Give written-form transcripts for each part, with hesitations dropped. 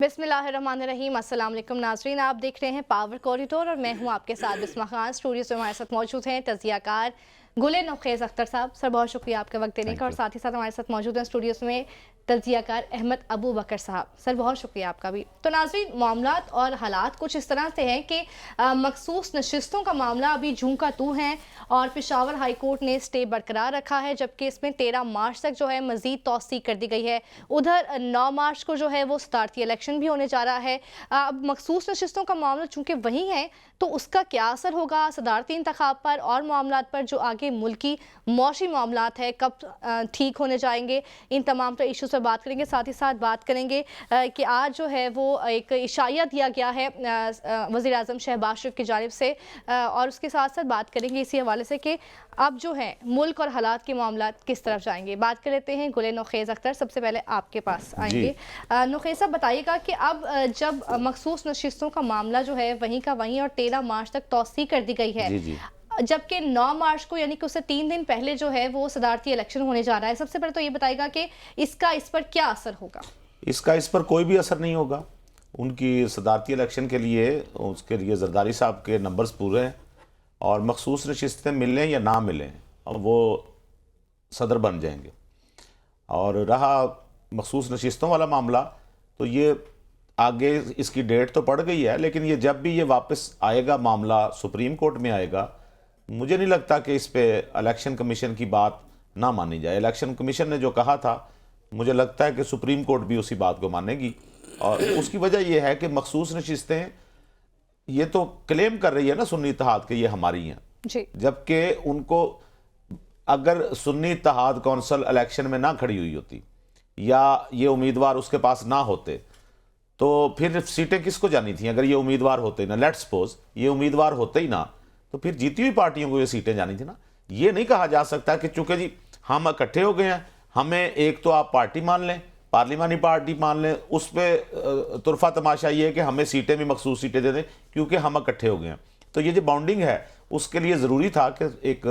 बिस्मिल्लाहिर्रहमानिर्रहीम। अस्सलाम वालेकुम नाज़रीन, आप देख रहे हैं पावर कॉरिडोर और मैं हूं आपके साथ बिस्मा खान। स्टूडियो से हमारे साथ मौजूद हैं तज़कियाकार गुले नौखेज़ अख्तर साहब। सर बहुत शुक्रिया आपका वक्त देने का। और साथ ही साथ हमारे साथ मौजूद हैं स्टूडियो में तज़कियाकार अहमद अबू बकर साहब। सर बहुत शुक्रिया आपका भी। तो नाज़रीन, मामलात और हालात कुछ इस तरह से हैं कि मखसूस नशिस्तों का मामला अभी जूं का तू है और पेशावर हाई कोर्ट ने स्टे बरकरार रखा है, जबकि इसमें 13 मार्च तक जो है मज़ीद तौसीक कर दी गई है। उधर 9 मार्च को जो है वो सदारती इलेक्शन भी होने जा रहा है। अब मखसूस नशिस्तों का मामला चूँकि वही है, तो उसका क्या असर होगा सदारती इंतखाब पर और मामलात पर जो आगे मुल्की मौशी मामलात है, कब ठीक होने जाएंगे, इन तमाम तर इशू से बात करेंगे। साथ ही साथ बात करेंगे कि आज जो है वो एक इशाया दिया गया है वज़ीर आज़म शहबाज शरीफ की जानिब से, और उसके साथ साथ बात करेंगे इसी हवाले से कि अब जो है मुल्क और हालात के मामलात किस तरफ जाएंगे। बात कर लेते हैं गुले नौखेज़ अख्तर, सबसे पहले आपके पास आएंगे। नौखेज़ साहब बताइएगा कि अब जब मखसूस नशिस्तों का मामला जो है वहीं का वहीं और 13 मार्च तक तौसीक कर दी गई है, जबकि 9 मार्च को यानी कि उससे 3 दिन पहले जो है वो सदारती इलेक्शन होने जा रहा है, सबसे पहले तो ये बताएगा कि इसका इस पर क्या असर होगा। इसका इस पर कोई भी असर नहीं होगा। उनकी सदारती इलेक्शन के लिए उसके लिए जरदारी साहब के नंबर्स पूरे हैं और मखसूस नशिस्तें मिलें या ना मिलें और वो सदर बन जाएंगे। और रहा मखसूस नशिस्तों वाला मामला, तो ये आगे इसकी डेट तो पड़ गई है, लेकिन ये जब भी ये वापस आएगा मामला सुप्रीम कोर्ट में आएगा, मुझे नहीं लगता कि इस पे इलेक्शन कमीशन की बात ना मानी जाए। इलेक्शन कमीशन ने जो कहा था, मुझे लगता है कि सुप्रीम कोर्ट भी उसी बात को मानेगी। और उसकी वजह यह है कि मखसूस नशिस्तें ये तो क्लेम कर रही है ना सुन्नी इत्तेहाद के ये हमारी हैं, जबकि उनको अगर सुन्नी इत्तेहाद कौंसिल इलेक्शन में ना खड़ी हुई होती या ये उम्मीदवार उसके पास ना होते, तो फिर सीटें किसको जानी थी? अगर ये उम्मीदवार होते ना, लेट्स सपोज ये उम्मीदवार होते ही ना, तो फिर जीती हुई पार्टियों को ये सीटें जानी थी ना। ये नहीं कहा जा सकता कि चूंकि जी हम इकट्ठे हो गए हैं, हमें एक तो आप पार्टी मान लें, पार्लिमानी पार्टी मान लें, उस पर तुरफा तमाशा ये है कि हमें सीटें भी मखसूस सीटें दे दें क्योंकि हम इकट्ठे हो गए हैं। तो ये जो बाउंडिंग है उसके लिए ज़रूरी था कि एक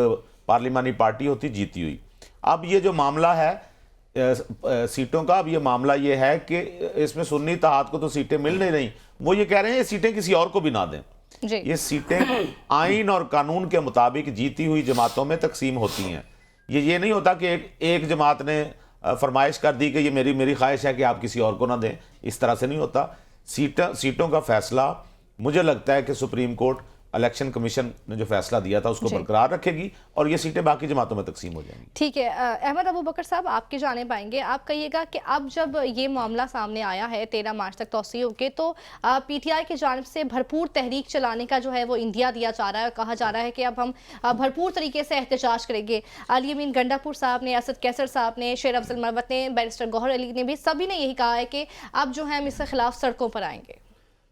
पार्लिमानी पार्टी होती जीती हुई। अब ये जो मामला है सीटों का, अब ये मामला ये है कि इसमें सुन्नी इत्तेहाद को तो सीटें मिल नहीं रही, वो ये कह रहे हैं ये सीटें किसी और को भी ना दें। ये सीटें आइन और कानून के मुताबिक जीती हुई जमातों में तकसीम होती हैं। ये नहीं होता कि एक जमात ने फरमाइश कर दी कि ये मेरी ख्वाहिश है कि आप किसी और को ना दें, इस तरह से नहीं होता। सीटों का फैसला मुझे लगता है कि सुप्रीम कोर्ट इलेक्शन कमीशन ने जो फैसला दिया था उसको बरकरार रखेगी और ये सीटें बाकी जमातों में तकसीम हो जाएंगी। ठीक है, अहमद अबू बकर साहब आपके जाने पाएंगे। आप कहिएगा कि अब जब ये मामला सामने आया है 13 मार्च तक तौसीक होके, तो पीटीआई की जानिब से भरपूर तहरीक चलाने का जो है वो इंदिया दिया जा रहा है। कहा जा रहा है कि अब हम भरपूर तरीके से एहतजाज करेंगे। अली अमीन गंडापुर साहब ने, असद कैसर साहब ने, शेर अफजल मरवत ने, बैरिस्टर गौहर अली ने भी, सभी ने यही कहा है कि अब जो है हम इसके खिलाफ सड़कों पर आएंगे।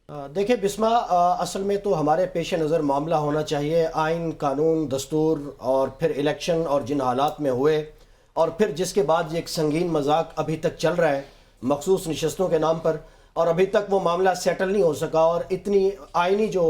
देखिए बिस्मा, असल में तो हमारे पेश नज़र मामला होना चाहिए आइन, कानून, दस्तूर और फिर इलेक्शन और जिन हालात में हुए, और फिर जिसके बाद एक संगीन मजाक अभी तक चल रहा है मखसूस नशस्तों के नाम पर, और अभी तक वो मामला सेटल नहीं हो सका। और इतनी आइनी जो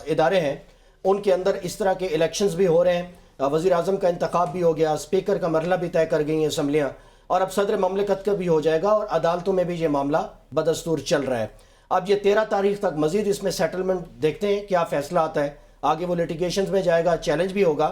इदारे हैं उनके अंदर इस तरह के इलेक्शंस भी हो रहे हैं, वज़ीर आज़म का इंतखाब भी हो गया, स्पीकर का मरला भी तय कर गई हैं असम्बलियाँ, और अब सदर ममलिकत का भी हो जाएगा, और अदालतों में भी ये मामला बदस्तूर चल रहा है। अब ये 13 तारीख तक मजीद इसमें सेटलमेंट देखते हैं क्या फैसला आता है। आगे वो लिटिगेशन में जाएगा, चैलेंज भी होगा।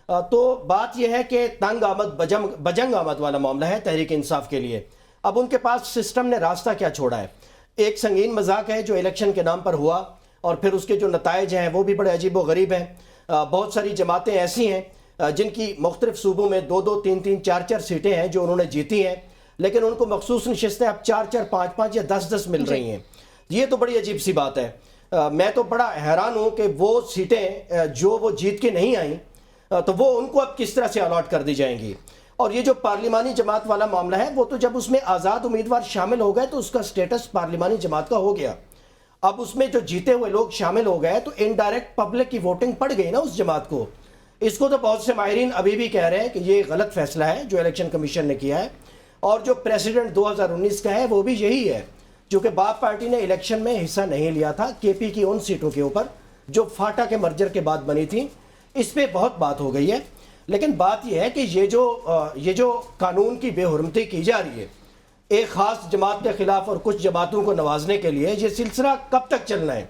तो बात यह है कि तंग आमद बजंग आमद वाला मामला है तहरीक इंसाफ के लिए। अब उनके पास सिस्टम ने रास्ता क्या छोड़ा है? एक संगीन मजाक है जो इलेक्शन के नाम पर हुआ, और फिर उसके जो नताइज हैं वो भी बड़े अजीब व गरीब हैं। बहुत सारी जमातें ऐसी हैं जिनकी मुख्तलिफ सूबों में 2-2, 3-3, 4-4 सीटें हैं जो उन्होंने जीती हैं, लेकिन उनको मखसूस नशिस्तें अब 4-4, 5-5 या 10-10 मिल रही हैं। ये तो बड़ी अजीब सी बात है। मैं तो बड़ा हैरान हूँ कि वो सीटें जो वो जीत के नहीं आई, तो वो उनको अब किस तरह से अलॉट कर दी जाएंगी। और ये जो पार्लिमानी जमात वाला मामला है, वो तो जब उसमें आज़ाद उम्मीदवार शामिल हो गए तो उसका स्टेटस पार्लिमानी जमात का हो गया। अब उसमें जो जीते हुए लोग शामिल हो गए तो इनडायरेक्ट पब्लिक की वोटिंग पड़ गई ना उस जमात को। इसको तो बहुत से माहिरीन अभी भी कह रहे हैं कि ये गलत फैसला है जो इलेक्शन कमीशन ने किया है, और जो प्रेसिडेंट 2019 का है वो भी यही है, जो कि बाप पार्टी ने इलेक्शन में हिस्सा नहीं लिया था केपी की उन सीटों के ऊपर जो फाटा के मर्जर के बाद बनी थी। इस पे बहुत बात हो गई है, लेकिन बात यह है कि ये जो कानून की बेहुरमती की जा रही है, एक ख़ास जमात के ख़िलाफ़ और कुछ जमातों को नवाजने के लिए, ये सिलसिला कब तक चलना है?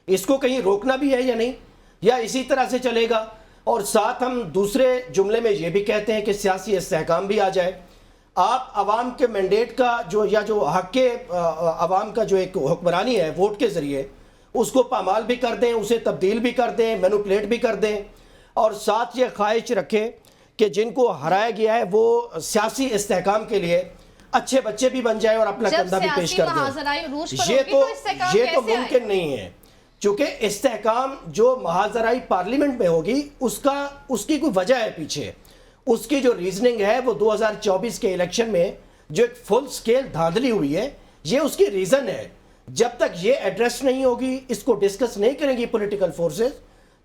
इसको कहीं रोकना भी है या नहीं, या इसी तरह से चलेगा? और साथ हम दूसरे जुमले में ये भी कहते हैं कि सियासी इस्तेहकाम भी आ जाए। आप आवाम के मैंडेट का जो हक़ के आवाम का जो एक हुक्मरानी है वोट के ज़रिए, उसको पामाल भी कर दें, उसे तब्दील भी कर दें, मैनिपुलेट भी कर दें, और साथ ये ख्वाहिश रखें कि जिनको हराया गया है वो सियासी इस्तेहकाम के लिए अच्छे बच्चे भी बन जाए और अपना कंधा भी पेश कर दें। ये तो मुमकिन नहीं है, चूँकि इस्तेहकाम जो महाजराई पार्लियामेंट में होगी उसकी कोई वजह है पीछे। उसकी जो रीजनिंग है वो 2024 के इलेक्शन में जो एक फुल स्केल धांधली हुई है, ये उसकी रीज़न है। जब तक ये एड्रेस नहीं होगी, इसको डिस्कस नहीं करेंगी पॉलिटिकल फोर्सेस,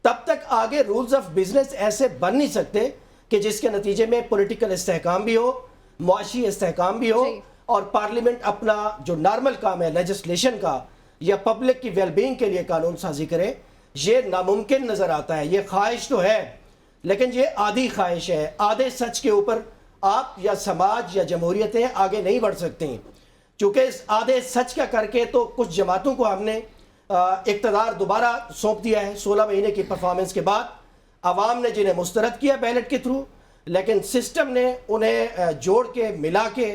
तब तक आगे रूल्स ऑफ बिजनेस ऐसे बन नहीं सकते कि जिसके नतीजे में पॉलिटिकल इस्तेहकाम भी हो, मुआशी इस्तेहकाम भी हो, और पार्लियामेंट अपना जो नॉर्मल काम है लेजिस्लेशन का या पब्लिक की वेलबींग के लिए कानून साजी करे। ये नामुमकिन नज़र आता है। ये ख्वाहिश तो है, लेकिन ये आधी ख्वाहिश है। आधे सच के ऊपर आप या समाज या जमहूरियतें आगे नहीं बढ़ सकती, चूँकि इस आधे सच का करके तो कुछ जमातों को हमने इक़्तिदार दोबारा सौंप दिया है 16 महीने की परफॉर्मेंस के बाद। आवाम ने जिन्हें मुस्तरद किया बैलेट के थ्रू, लेकिन सिस्टम ने उन्हें जोड़ के मिला के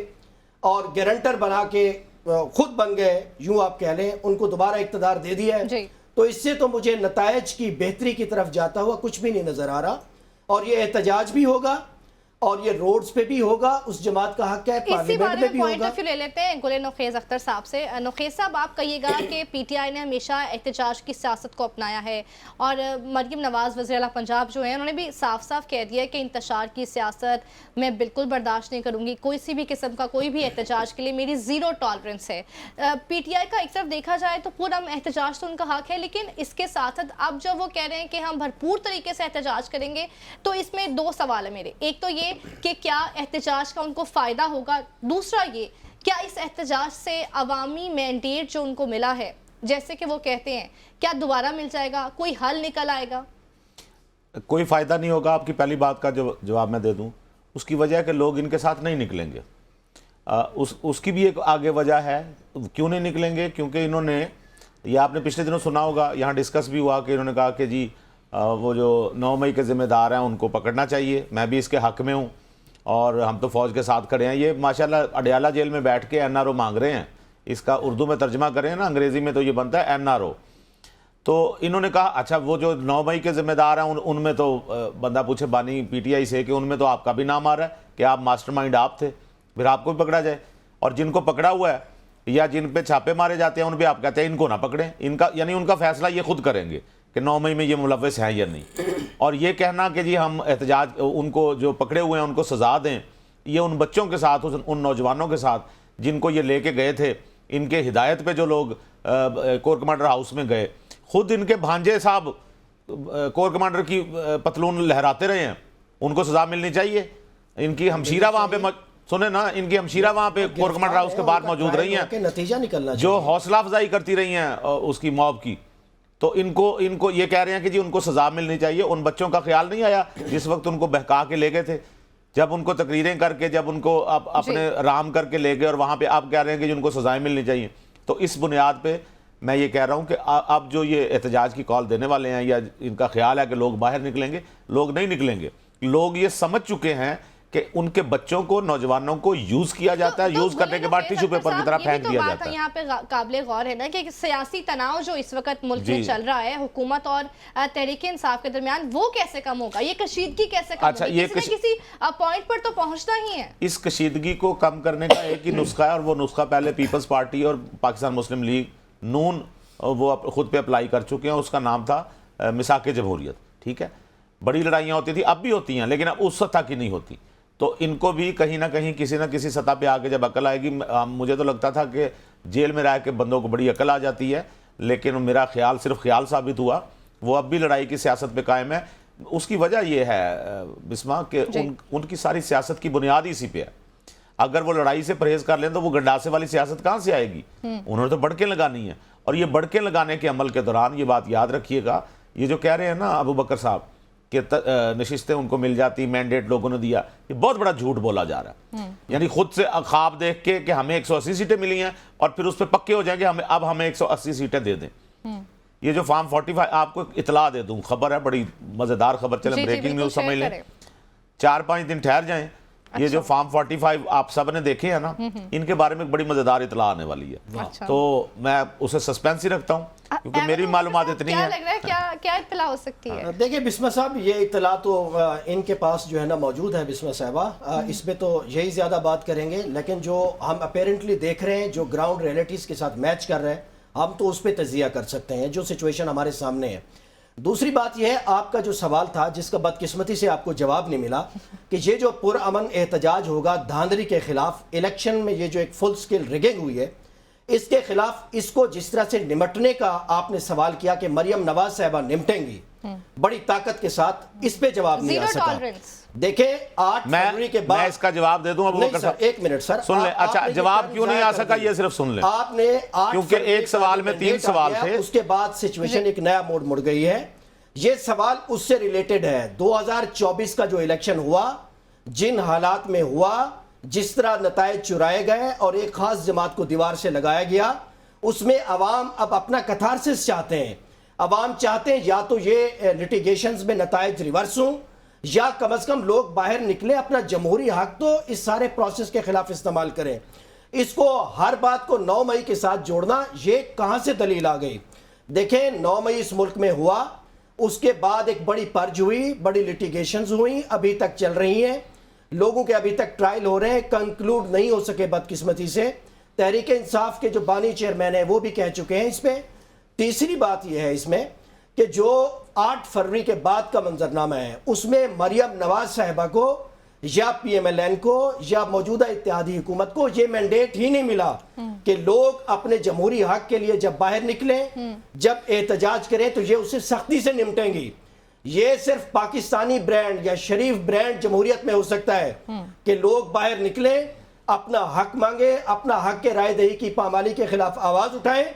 और गारंटर बना के खुद बन गए, यूँ आप कह लें, उनको दोबारा इक़्तिदार दे दिया है। तो इससे तो मुझे नतायज की बेहतरी की तरफ जाता हुआ कुछ भी नहीं नज़र आ रहा। और ये एहतजाज भी होगा और ये रोड्स पे भी होगा, उस जमात का हक है, पार्लियामेंट में भी होगा। पॉइंट ऑफ व्यू ले लेते हैं गुले नौखेज़ अख्तर साहब से। नौखेज़ साहब, आप कहिएगा कि पीटीआई ने हमेशा एहतजाज की सियासत को अपनाया है, और मरियम नवाज़ वज़ीर आला पंजाब जो हैं उन्होंने भी साफ साफ कह दिया है कि इंतशार की सियासत मैं बिल्कुल बर्दाश्त नहीं करूँगी, कोई सी भी किस्म का कोई भी एहतजाज के लिए मेरी ज़ीरो टॉलरेंस है। पीटीआई का एक तरफ देखा जाए तो पूरा एहतजाज तो उनका हक है, लेकिन इसके साथ साथ अब जब वो कह रहे हैं कि हम भरपूर तरीके से एहतजाज करेंगे, तो इसमें दो सवाल है मेरे। एक तो ये कि क्या एहतजाज का उनको फ़ायदा होगा, दूसरा ये क्या इस एहतजाज से अवामी मैंडेट जो उनको मिला है, जैसे कि वो कहते हैं, क्या दोबारा मिल जाएगा, कोई हल निकल आएगा? कोई फ़ायदा नहीं होगा। आपकी पहली बात का जवाब मैं दे दूं, उसकी वजह है कि लोग इनके साथ नहीं निकलेंगे। उसकी भी एक आगे वजह है क्यों नहीं निकलेंगे, क्योंकि इन्होंने, ये आपने पिछले दिनों सुना होगा, यहाँ डिस्कस भी हुआ कि इन्होंने कहा कि जी वो जो 9 मई के ज़िम्मेदार हैं उनको पकड़ना चाहिए, मैं भी इसके हक़ में हूँ और हम तो फ़ौज के साथ खड़े हैं। ये माशाल्लाह अडयाला जेल में बैठ के एनआरओ मांग रहे हैं। इसका उर्दू में तर्जमा करें ना, अंग्रेज़ी में तो ये बनता है एनआरओ। तो इन्होंने कहा अच्छा वो जो 9 मई के ज़िम्मेदार हैं उनमें तो बंदा पूछे बानी पीटीआई से कि उनमें तो आपका भी नाम आ रहा है कि आप मास्टरमाइंड आप थे, फिर आपको भी पकड़ा जाए। और जिनको पकड़ा हुआ है या जिन पे छापे मारे जाते हैं उन पर आप कहते हैं इनको ना पकड़ें, इनका यानी उनका फैसला ये खुद करेंगे कि 9 मई में ये मुलव्वस हैं या नहीं। और ये कहना कि जी हम एहतजाज, उनको जो पकड़े हुए हैं उनको सज़ा दें, ये उन बच्चों के साथ, उन नौजवानों के साथ जिनको ये लेके गए थे, इनके हिदायत पे जो लोग कोर कमांडर हाउस में गए, खुद इनके भांजे साहब कोर कमांडर की पतलून लहराते रहे हैं, उनको सज़ा मिलनी चाहिए। इनकी हमशीरा वहाँ पे, सुने ना, इनकी हमशीरा वहाँ पे कोर कमांडर हाउस के बाहर मौजूद रही हैं, नतीजा निकलना जो हौसला अफजाई करती रही हैं उसकी मौब की। तो इनको ये कह रहे हैं कि जी उनको सज़ा मिलनी चाहिए। उन बच्चों का ख्याल नहीं आया जिस वक्त उनको बहका के ले गए थे, जब उनको तकरीरें करके, जब उनको अपने राम करके ले गए, और वहाँ पे आप कह रहे हैं कि उनको सज़ाएं मिलनी चाहिए। तो इस बुनियाद पे मैं ये कह रहा हूँ कि अब जो ये एहतजाज की कॉल देने वाले हैं या इनका ख्याल है कि लोग बाहर निकलेंगे, लोग नहीं निकलेंगे। लोग ये समझ चुके हैं कि उनके बच्चों को, नौजवानों को यूज किया जाता है, यूज करने के बाद टिश्यू पेपर की तरह फेंक दिया जाता है। यहाँ पे काबिले गौर है ना कि सियासी तनाव जो इस वक्त मुल्क में चल रहा है हुकूमत और तहरीक इंसाफ के दरमियान, वो कैसे कम होगा, ये कशीदगी कैसे कम होगी? ये किसी पॉइंट पर तो पहुंचना ही है। इस कशीदगी को कम करने का एक ही नुस्खा है, और वो नुस्खा पहले पीपल्स पार्टी और पाकिस्तान मुस्लिम लीग नून वो खुद पे अप्लाई कर चुके हैं। उसका नाम था मिसाके जमहूरियत। ठीक है, बड़ी लड़ाइयाँ होती थी, अब भी होती हैं, लेकिन अब उस सतह की नहीं होती। तो इनको भी कहीं ना कहीं किसी न किसी सतह पे आके जब अकल आएगी, मुझे तो लगता था कि जेल में रह के बंदों को बड़ी अकल आ जाती है, लेकिन मेरा ख्याल सिर्फ ख्याल साबित हुआ। वो अब भी लड़ाई की सियासत पे कायम है। उसकी वजह यह है बिस्मा कि उनकी सारी सियासत की बुनियाद ही इसी पे है। अगर वो लड़ाई से परहेज कर लें तो वो गंडासे वाली सियासत कहाँ से आएगी? उन्होंने तो बढ़के लगानी है। और ये बढ़के लगाने के अमल के दौरान ये बात याद रखिएगा, ये जो कह रहे हैं ना अबू बकर साहब कि नशिस्तें उनको मिल जाती, मैंडेट लोगों ने दिया, ये बहुत बड़ा झूठ बोला जा रहा है। यानी खुद से ख्वाब देख के कि हमें 180 सीटें मिली हैं और फिर उस पर पक्के हो जाएंगे हमें 180 सीटें दे दें। ये जो फॉर्म 45, आपको इतला दे दूं, खबर है, बड़ी मजेदार खबर, चले ब्रेकिंग न्यूज समझ लें, 4-5 दिन ठहर जाएं। ये जो फॉर्म 45 आप सब ने देखे हैं ना, इनके बारे में एक बड़ी मजेदार इतला आने वाली है। तो मैं उसे सस्पेंस ही रखता हूँ क्योंकि मेरी मालूमात इतनी है। लग रहा है क्या इतला हो सकती है? देखिए बिस्मा साहब, ये इतला तो इनके पास जो है ना मौजूद है बिस्मा साहबा, इसमें तो यही ज़्यादा बात करेंगे, लेकिन जो हम अपेरेंटली देख रहे हैं, जो ग्राउंड रियलिटीज़ के साथ मैच कर रहे हैं, हम तो उस पर तजिया कर सकते हैं जो सिचुएशन हमारे सामने है। दूसरी बात यह है, आपका जो सवाल था जिसका बदकिस्मती से आपको जवाब नहीं मिला, कि ये जो पुरअमन एहतजाज होगा धांधली के खिलाफ, इलेक्शन में ये जो एक फुल स्केल रिगिंग हुई है इसके खिलाफ, इसको जिस तरह से निमटने का आपने सवाल किया कि मरियम नवाज साहबा निपटेंगी बड़ी ताकत के साथ, इस पे जवाब नहीं आ सका। देखिए 8 फरवरी के बाद मैं इसका जवाब दे दूं अब नहीं सर, 1 मिनट सर, सुन ले। अच्छा, जवाब क्यों नहीं आ सका ये सिर्फ सुन ले। आपने क्योंकि एक सवाल में 3 सवाल थे, उसके बाद सिचुएशन एक नया मोड़ मुड़ गई है। ये सवाल उससे रिलेटेड है 2024 का जो इलेक्शन हुआ, जिन हालात में हुआ, जिस तरह नतायज चुराए गए और एक खास जमात को दीवार से लगाया गया, उसमें अवाम अब अपना कथारसिस चाहते हैं। अवाम चाहते हैं या तो ये लिटिगेशंस में नतायज रिवर्स हों, या कम अज कम लोग बाहर निकले, अपना जमहूरी हक तो इस सारे प्रोसेस के खिलाफ इस्तेमाल करें। इसको हर बात को 9 मई के साथ जोड़ना, ये कहां से दलील आ गई? देखें 9 मई इस मुल्क में हुआ, उसके बाद एक बड़ी पर्ज हुई, बड़ी लिटिगेशंस हुई, अभी तक चल रही हैं, लोगों के अभी तक ट्रायल हो रहे हैं, कंक्लूड नहीं हो सके बदकिस्मती से। तहरीक इंसाफ के जो बानी चेयरमैन है वो भी कह चुके हैं इस पर। तीसरी बात यह है इसमें कि जो 8 फरवरी के बाद का मंजरनामा है, उसमें मरियम नवाज साहिबा को या PMLN को या मौजूदा इत्तेहादी हुकूमत को ये मैंडेट ही नहीं मिला कि लोग अपने जमहूरी हक के लिए जब बाहर निकले, जब एहतजाज करें तो ये उससे सख्ती से निपटेंगी। ये सिर्फ पाकिस्तानी ब्रांड या शरीफ ब्रांड जमहूरियत में हो सकता है कि लोग बाहर निकले, अपना हक मांगे, अपना हक के राय दही की पामाली के खिलाफ आवाज उठाएं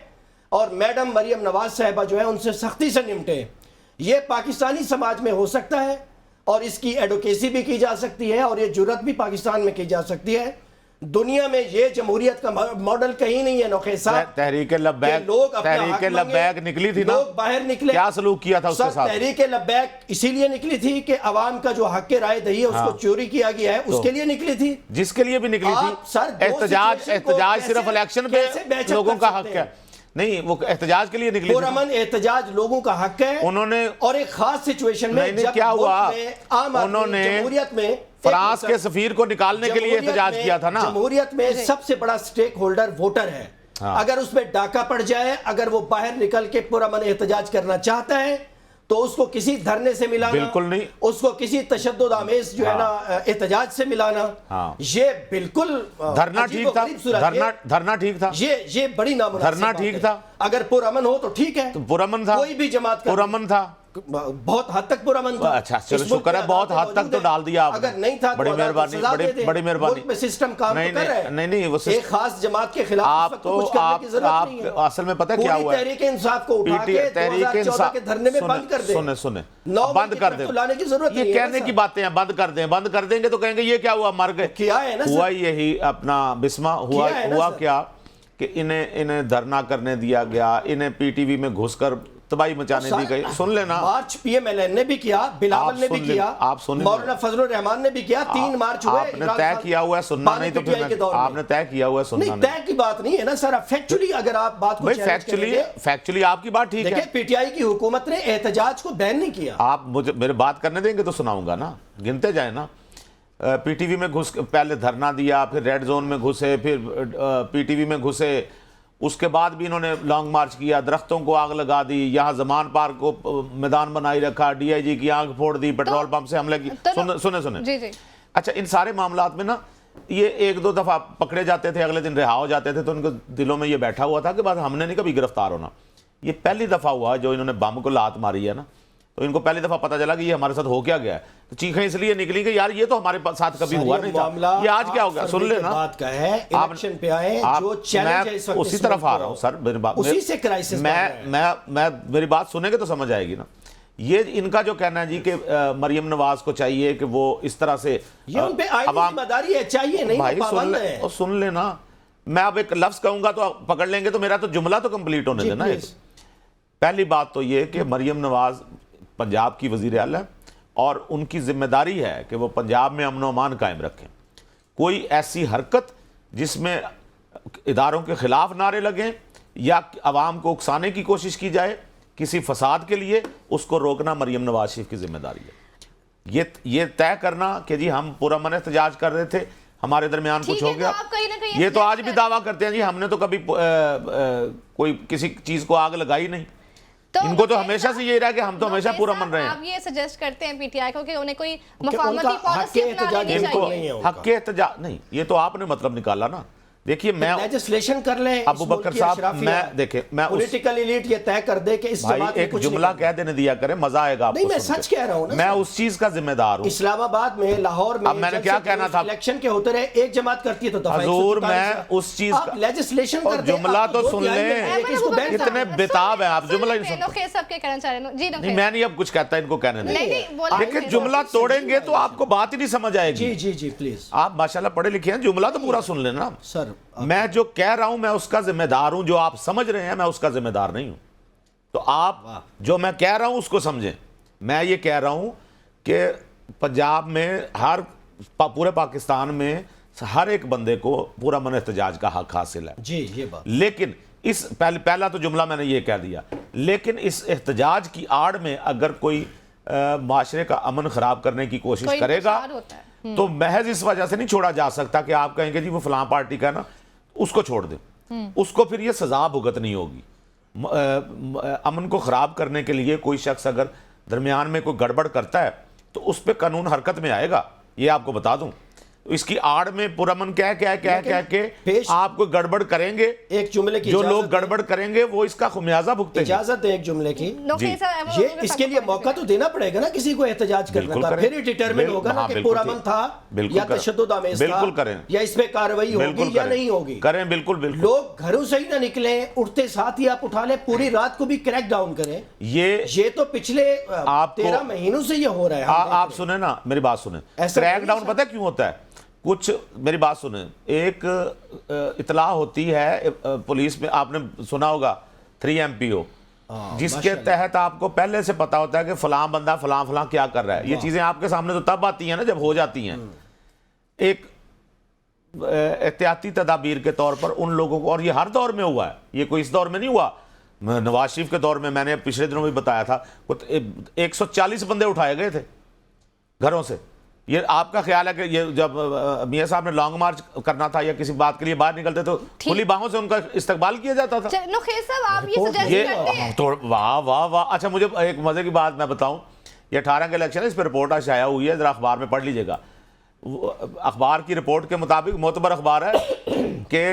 और मैडम मरियम नवाज साहिबा जो है उनसे सख्ती से निपटे। ये पाकिस्तानी समाज में हो सकता है और इसकी एडवोकेसी भी की जा सकती है और ये जुर्रत भी पाकिस्तान में की जा सकती है। दुनिया में ये जमहूरियत का मॉडल कहीं नहीं है। नौखे साहब, तहरीक लब्बैक निकली थी ना, लोग बाहर निकले, क्या सलूक किया था उसके साथ? तहरीक लब्बैक इसीलिए निकली थी कि अवाम का जो हक के राय दही है उसको चोरी किया गया है, उसके लिए निकली थी। जिसके लिए भी निकली थी सर, एहतजाज सिर्फ इलेक्शन पे लोगों का हक है नहीं, वो एहतजाज के लिए निकली। पुरअमन एहतजाज लोगों का हक है। उन्होंने और एक खास सिचुएशन में जब क्या हुआ, उन्होंने जमहूरियत में फ्रांस के सफीर को निकालने के लिए एहतजाज किया था ना। जमहूरियत में सबसे बड़ा स्टेक होल्डर वोटर है। अगर उसमें डाका पड़ जाए, अगर वो बाहर निकल के पुरअमन एहतजाज करना चाहता है तो उसको किसी धरने से मिलाना, बिल्कुल नहीं, उसको किसी तशद्दुद आमेज जो है ना एहतजाज से मिलाना, ये बिल्कुल धरना ठीक था। धरना ठीक था, ये बड़ी नामुनासिब धरना ठीक था। अगर पुरअमन हो तो ठीक है, तो पुरअमन था, कोई भी जमात का पुरअमन था, बहुत हद तक पुरअमन था। अच्छा चलो शुक्र है, बहुत हद तक तो डाल दिया आपने। अगर नहीं था बड़ी मेहरबानी, बड़ी मेहरबानी। सिस्टम काम तो कर रहा है। नहीं वो एक खास जमात के खिलाफ आप तो आप असल में पता क्या हुआ है, तहरीक इंसाफ को उठा के 2014 के धरने में बंद कर दे। सुने बंद कर दे, लाने की जरूरत ये कहने की बातें हैं, बंद कर दें। बंद कर देंगे तो कहेंगे ये क्या हुआ, मर गए। किया है ना, हुआ यही अपना बिस्मा, हुआ क्या कि इन्हें धरना करने दिया गया, इन्हें PTV में घुसकर तबाही मचाने दी गई। सुन लेना, मार्च PMLN ने भी किया, बिलावल ने भी किया, आप सुन, मौलाना फजलुर रहमान ने भी किया। 3 मार्च हुए। आपने तय किया हुआ है सुनना, नहीं तो फिर आपने तय किया हुआ है सुनना। तय की बात नहीं है ना सर, फैक्चुअली अगर आप बात को फैक्चुअली आपकी बात ठीक है। PTI की हुकूमत ने एहतजाज को बैन नहीं किया। आप मुझे मेरे बात करने देंगे तो सुनाऊंगा ना, गिनते जाए ना। PTV में घुस, पहले धरना दिया, फिर रेड जोन में घुसे, फिर PTV में घुसे, उसके बाद भी इन्होंने लॉन्ग मार्च किया, दरख्तों को आग लगा दी, यहाँ जमान पार्क को मैदान बनाई रखा, DIG की आंख फोड़ दी, पेट्रोल पंप से हमले की। सुने जी जी। अच्छा, इन सारे मामलात में ना ये 1-2 दफा पकड़े जाते थे, अगले दिन रिहा हो जाते थे, तो उनको दिलों में ये बैठा हुआ था कि बस हमने नहीं कभी गिरफ्तार होना। ये पहली दफा हुआ जो इन्होंने बम को लात मारी है ना, तो इनको पहली दफा पता चला कि ये हमारे साथ हो क्या गया है। तो चीखें इसलिए निकली कि यार ये तो हमारे साथ कभी हुआ नहीं था, ये आज क्या हो गया। सुन लेना, बात का है, इलेक्शन पे आए, जो चैलेंज है इस वक्त उसी तरफ आ रहा हूं सर, मेरी बात, उसी से क्राइसिस मैं मेरी बात सुनेंगे तो समझ आएगी ना। ये इनका जो कहना है जी कि मरियम नवाज को चाहिए कि वो इस तरह से ये उन पे आईनी जिम्मेदारी है, चाहिए नहीं, भाई वो पाबंद है। सुन लेना, मैं अब एक लफ्ज कहूंगा तो आप पकड़ लेंगे, तो मेरा तो जुमला तो कंप्लीट होने देना। पहली बात तो ये कि मरियम नवाज पंजाब की वजीर आला है और उनकी जिम्मेदारी है कि वो पंजाब में अमन अमान कायम रखें। कोई ऐसी हरकत जिसमें इदारों के खिलाफ नारे लगें या अवाम को उकसाने की कोशिश की जाए किसी फसाद के लिए, उसको रोकना मरियम नवाज शरीफ की जिम्मेदारी है। ये तय करना कि जी हम पुरअमन एहतजाज कर रहे थे, हमारे दरमियान कुछ हो गया, ये तो आज भी दावा करते हैं जी हमने तो कभी कोई किसी चीज को आग लगाई नहीं। इनको तो हमेशा से ये रहा कि हम तो हमेशा पुरअमन रहे हैं। आप ये सजेस्ट करते हैं पीटीआई को कि उन्हें कोई मफामती पॉलिसी अपनानी चाहिए। हक एहतजाज नहीं, ये तो आपने मतलब निकाला ना। देखिए मैं लेजिस्लेशन कर ले अबू बकर साहब, मैं देखे मैं पॉलिटिकल एलीट ये तय कर दे कि इस जमात में एक कुछ जुमला कह देने दिया करें, मजा आएगा आपको। नहीं, मैं सच कह रहा हूं ना, मैं उस चीज का जिम्मेदार हूं। इस्लामाबाद में, लाहौर में अब मैंने क्या कहना था, इलेक्शन के होते रहे, एक जमात करती है तो हजूर मैं उस चीज का लेजिस्लेशन कर दे। जुमला तो सुन ले, कितने बेताब है आप, जुमला नहीं सुन। मैं नहीं अब कुछ कहता इनको कहने नहीं, लेकिन जुमला तोड़ेंगे तो आपको बात ही नहीं समझ आएगी। जी जी प्लीज, आप माशाल्लाह पढ़े लिखे हैं, जुमला तो पूरा सुन लेना सर। मैं जो कह रहा हूं मैं उसका जिम्मेदार हूं, जो आप समझ रहे हैं मैं उसका जिम्मेदार नहीं हूं। तो आप जो मैं कह रहा हूं उसको समझें। मैं ये कह रहा हूं कि पंजाब में पूरे पाकिस्तान में हर एक बंदे को पूरा मन एहतजाज का हक हासिल है जी, ये बात। लेकिन इस पहला तो जुमला मैंने ये कह दिया, लेकिन इस एहतजाज की आड़ में अगर कोई माशरे का अमन खराब करने की कोशिश करेगा तो महज इस वजह से नहीं छोड़ा जा सकता कि आप कहेंगे जी वो फलां पार्टी का ना, उसको छोड़ दे। उसको फिर ये सजा भुगतनी होगी। अमन को खराब करने के लिए कोई शख्स अगर दरमियान में कोई गड़बड़ करता है तो उस पर कानून हरकत में आएगा, ये आपको बता दूं। इसकी आड़ में पुरअमन कह के आप कोई गड़बड़ करेंगे, एक जुमले की जो लोग गड़बड़ करेंगे वो इसका खुमियाजा भुगतेंगे। इजाजत है एक जुमले की, ये इसके लिए मौका तो देना पड़ेगा ना किसी को एहतजाज करने का, फिर ही डिटरमिन होगा ना कि पुरअमन था या तशद्दुद आमेज था, बिल्कुल करें, या इस पे कार्रवाई होगी या नहीं होगी। करें, बिल्कुल बिल्कुल। लोग घरों से ही ना निकले, उठते साथ ही आप उठा ले, पूरी रात को भी क्रैक डाउन करें। ये तो पिछले 13 महीनों से ये हो रहा है। आप सुने ना, मेरी बात सुने, क्रैक डाउन पता क्यों होता है? कुछ मेरी बात सुने, एक इतला होती है पुलिस में, आपने सुना होगा 3 MPO, जिसके तहत आपको पहले से पता होता है कि फलां बंदा फलां फलां क्या कर रहा है। ये चीजें आपके सामने तो तब आती हैं ना जब हो जाती हैं। एक एहतियाती तदाबीर के तौर पर उन लोगों को, और ये हर दौर में हुआ है, ये कोई इस दौर में नहीं हुआ, नवाज शरीफ के दौर में मैंने पिछले दिनों भी बताया था 140 बंदे उठाए गए थे घरों से। ये आपका ख्याल है कि ये जब मियां साहब ने लॉन्ग मार्च करना था या किसी बात के लिए बाहर निकलते तो खुली बाहों से उनका इस्तकबाल किया जाता था? साहब आप ये सजेस्ट करते हैं तो वाह वाह वाह। अच्छा, मुझे एक मजे की बात मैं बताऊं, ये 18 के इलेक्शन है, इस पर रिपोर्ट आज आया हुई है, जरा अखबार में पढ़ लीजिएगा। अखबार की रिपोर्ट के मुताबिक, मोतबर अखबार है, कि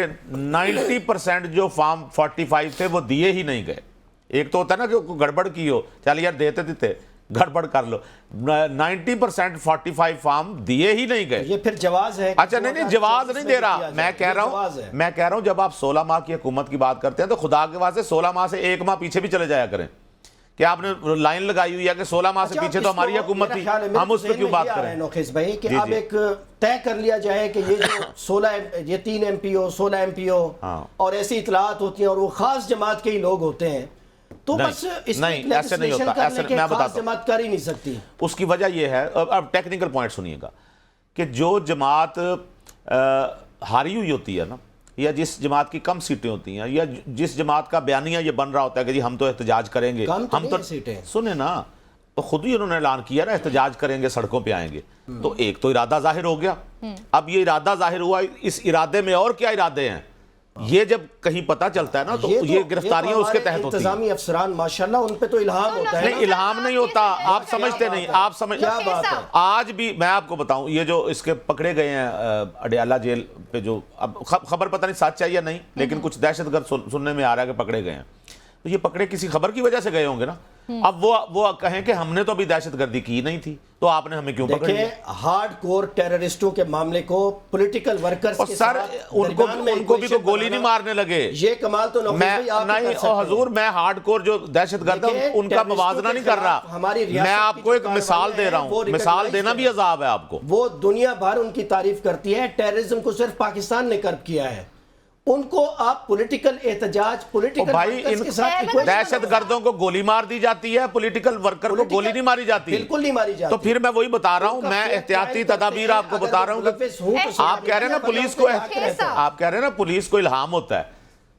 90% जो फॉर्म 45 थे वो दिए ही नहीं गए। एक तो होता है ना कि गड़बड़ की हो, चल यार देते गड़बड़ कर लो, 90% 45 फॉर्म दिए ही नहीं गए। ये फिर जवाज है। अच्छा नहीं, जवाज नहीं दे रहा, मैं कह रहा हूं जब आप 16 माह की हुकूमत की बात करते हैं तो खुदा के वास्ते 16 माह से 1 माह पीछे भी चले जाया करें। कि आपने लाइन लगाई हुई है कि 16 माह से पीछे तो हमारी हुकूमत थी, हम उस पर क्यों बात करें? नोखेस भाई कि अब एक तय कर लिया जाए कि ये जो 3 MPO 16 MPO और ऐसी इतलात होती हैं और वो खास जमात के ही लोग होते हैं, तो बस नहीं, ऐसे नहीं होता, ऐसे मैं बताता हूं, जमात कर ही नहीं सकती। उसकी वजह यह है, अब टेक्निकल पॉइंट सुनिएगा, कि जो जमात हारी हुई होती है ना, या जिस जमात की कम सीटें होती हैं, या जिस जमात का बयानिया ये बन रहा होता है कि जी हम तो एहतजाज करेंगे, हम तो सीटें सुने ना, तो खुद ही उन्होंने ऐलान किया ना एहतजाज करेंगे, सड़कों पे आएंगे, तो एक तो इरादा जाहिर हो गया। अब ये इरादा जाहिर हुआ, इस इरादे में और क्या इरादे हैं ये जब कहीं पता चलता है ना, तो ये गिरफ्तारियां उसके तहत होती हैं। इंतजामी अफसरान माशाल्लाह उन पे तो इल्हाम होता है। नहीं, इल्हाम नहीं होता, आप समझते नहीं, आप समझ, क्या बात है। आज भी मैं आपको बताऊं, ये जो इसके पकड़े गए हैं अडयाला जेल पे, जो अब खबर पता नहीं सच है या नहीं, लेकिन कुछ दहशतगर्द सुनने में आ रहा है कि पकड़े गए हैं, तो ये पकड़े किसी खबर की वजह से गए होंगे ना। अब वो कहें कि हमने तो अभी दहशतगर्दी की नहीं थी, तो आपने हमें क्यों पकड़ लिया? देखिए, हार्डकोर टेररिस्टों के मामले को पॉलिटिकल वर्कर्स और के सर साथ उनको दरमियान में भी तो गोली नहीं बनाना, मारने लगे। ये कमाल तो नौकरी मैं भाई आप ही नहीं, कर सकते और हैं। हजूर मैं हार्डकोर जो दहशतगर्द देखिए, हैं उनका टेररिस्टों मवाजना के नहीं कर खिलाफ रहा। हमारी रियासत मैं की आपको जो एक मिसाल कार्रवाई दे है, रहा वो हूं, मिसाल रिकॉग्नाइज्ड देना भी है। अजाब है आपको। वो दुनिया भर उनकी तारीफ करती है। टेररिज्म को सिर्फ पाकिस्तान ने कर्ब किया है, उनको आप पॉलिटिकल एहतजाज, पॉलिटिकल भाई वर्कर्स के साथ equation दहशतगर्दों को गोली मार दी जाती है, पॉलिटिकल वर्कर को गोली नहीं मारी जाती। बिल्कुल नहीं मारी जाती। तो फिर मैं वही बता रहा हूं, उनका मैं फेयर एहतियाती ट्रायल तदाबीर करते हैं। आपको अगर बता मैं रहा हूं मुलव्विस हूं तो कि आप कह रहे हैं ना पुलिस को, आप कह रहे हैं ना पुलिस को इल्हाम होता है,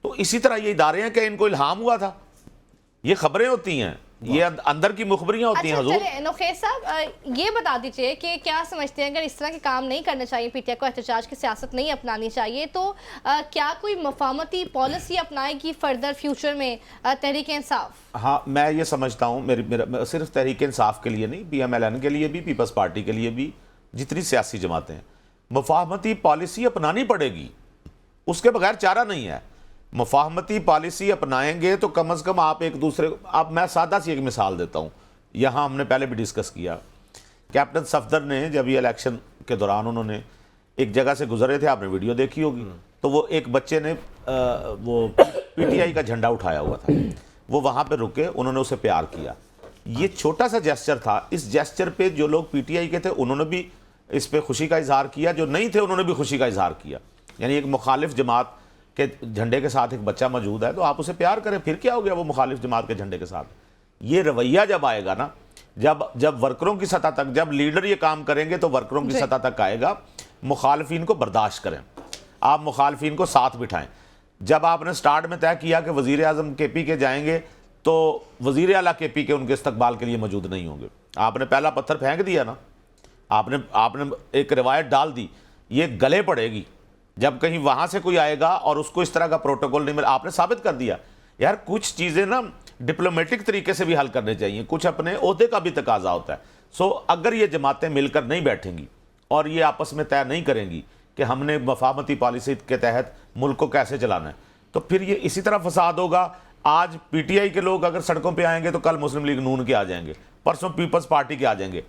तो इसी तरह ये इदारे हैं कि इनको इल्हाम हुआ था। ये खबरें होती हैं, ये अंदर की मुखबरियां होती हैं। अच्छा हजूर चलिए नौखेज साहब, ये बता दीजिए कि क्या समझते हैं अगर इस तरह के काम नहीं करने चाहिए, पीटीआई को एहतजाज की सियासत नहीं अपनानी चाहिए, तो क्या कोई मफामती पॉलिसी अपनाएगी फर्दर फ्यूचर में तहरीक इंसाफ? हाँ, मैं ये समझता हूँ, मेरा सिर्फ तहरीक इंसाफ के लिए नहीं, PMLN के लिए भी, पीपल्स पार्टी के लिए भी, जितनी सियासी जमातें हैं, मुफाहमती पॉलिसी अपनानी पड़ेगी, उसके बगैर चारा नहीं है। मुफाहमती पॉलिसी अपनाएंगे तो कम से कम आप एक दूसरे, अब मैं सादा सी एक मिसाल देता हूँ, यहाँ हमने पहले भी डिस्कस किया। कैप्टन सफदर ने जब ये इलेक्शन के दौरान उन्होंने एक जगह से गुजर रहे थे, आपने वीडियो देखी होगी, तो वो एक बच्चे ने वो PTI का झंडा उठाया हुआ था, वो वहाँ पे रुके, उन्होंने उसे प्यार किया। ये छोटा सा जेस्चर था, इस जेस्चर पे जो लोग PTI के थे उन्होंने भी इस पे खुशी का इजहार किया, जो नहीं थे उन्होंने भी खुशी का इजहार किया। यानी एक मुखालिफ जमात के झंडे के साथ एक बच्चा मौजूद है तो आप उसे प्यार करें, फिर क्या हो गया वो मुखालिफ जमात के झंडे के साथ। ये रवैया जब आएगा ना, जब वर्करों की सतह तक, जब लीडर ये काम करेंगे तो वर्करों की सतह तक आएगा। मुखालफीन को बर्दाश्त करें, आप मुखालफीन को साथ बिठाएं। जब आपने स्टार्ट में तय किया कि वज़ीर आज़म KP के जाएंगे तो वज़ीर आला KP के उनके इस्तकबाल के लिए मौजूद नहीं होंगे, आपने पहला पत्थर फेंक दिया ना, आपने एक रिवायत डाल दी, ये गले पड़ेगी। जब कहीं वहां से कोई आएगा और उसको इस तरह का प्रोटोकॉल नहीं मिला, आपने साबित कर दिया। यार कुछ चीज़ें ना डिप्लोमेटिक तरीके से भी हल करने चाहिए, कुछ अपने ओहदे का भी तकाजा होता है। सो अगर ये जमातें मिलकर नहीं बैठेंगी और ये आपस में तय नहीं करेंगी कि हमने मफाहमती पॉलिसी के तहत मुल्क को कैसे चलाना है, तो फिर ये इसी तरह फसाद होगा। आज PTI के लोग अगर सड़कों पर आएंगे तो कल मुस्लिम लीग नून के आ जाएंगे, परसों पीपल्स पार्टी के आ जाएंगे।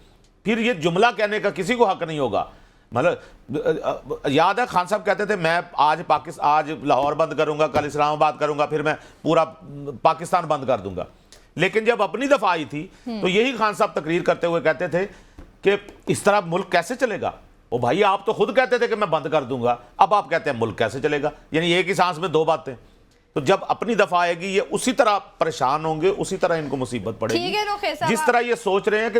फिर ये जुमला कहने का किसी को हक नहीं होगा। मतलब याद है खान साहब कहते थे मैं आज लाहौर बंद करूंगा, कल इस्लामाबाद करूंगा, फिर मैं पूरा पाकिस्तान बंद कर दूंगा। लेकिन जब अपनी दफा आई थी तो यही खान साहब तकरीर करते हुए कहते थे कि इस तरह मुल्क कैसे चलेगा। ओ भाई, आप तो खुद कहते थे कि मैं बंद कर दूंगा, अब आप कहते हैं मुल्क कैसे चलेगा। यानी एक ही सांस में दो बातें। तो जब अपनी दफा आएगी ये उसी तरह परेशान होंगे, उसी तरह इनको मुसीबत पड़ेगी, जिस तरह ये सोच रहे हैं कि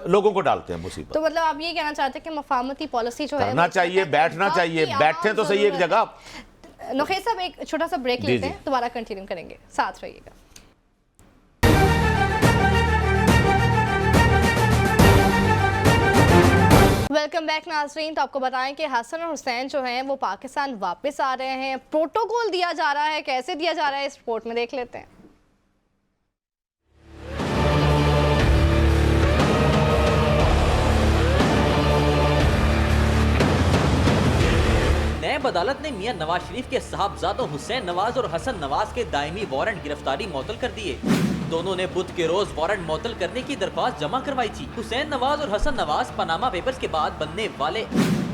लोगों को डालते हैं मुसीबत। तो मतलब आप ये कहना चाहते हैं कि मफाहमती पॉलिसी जो है करना चाहिए, बैठना चाहिए, बैठे तो सही एक जगह। नौखेज साहब एक छोटा सा ब्रेक लेते हैं, दोबारा कंटिन्यू करेंगे, साथ रहिएगा। वेलकम बैक नाज़रीन। तो आपको बताएं कि हसन और हुसैन जो हैं वो पाकिस्तान वापस आ रहे हैं। प्रोटोकॉल दिया जा रहा है, कैसे दिया जा रहा है इस रिपोर्ट में देख लेते हैं। नैब अदालत ने मियां नवाज शरीफ के साहबजादों हुसैन नवाज और हसन नवाज के दायमी वारंट गिरफ्तारी मुअत्तल कर दिए। दोनों ने बुध के रोज वारंट मुअत्तल करने की दरख्वास्त जमा करवाई थी। हुसैन नवाज और हसन नवाज पनामा पेपर्स के बाद बनने वाले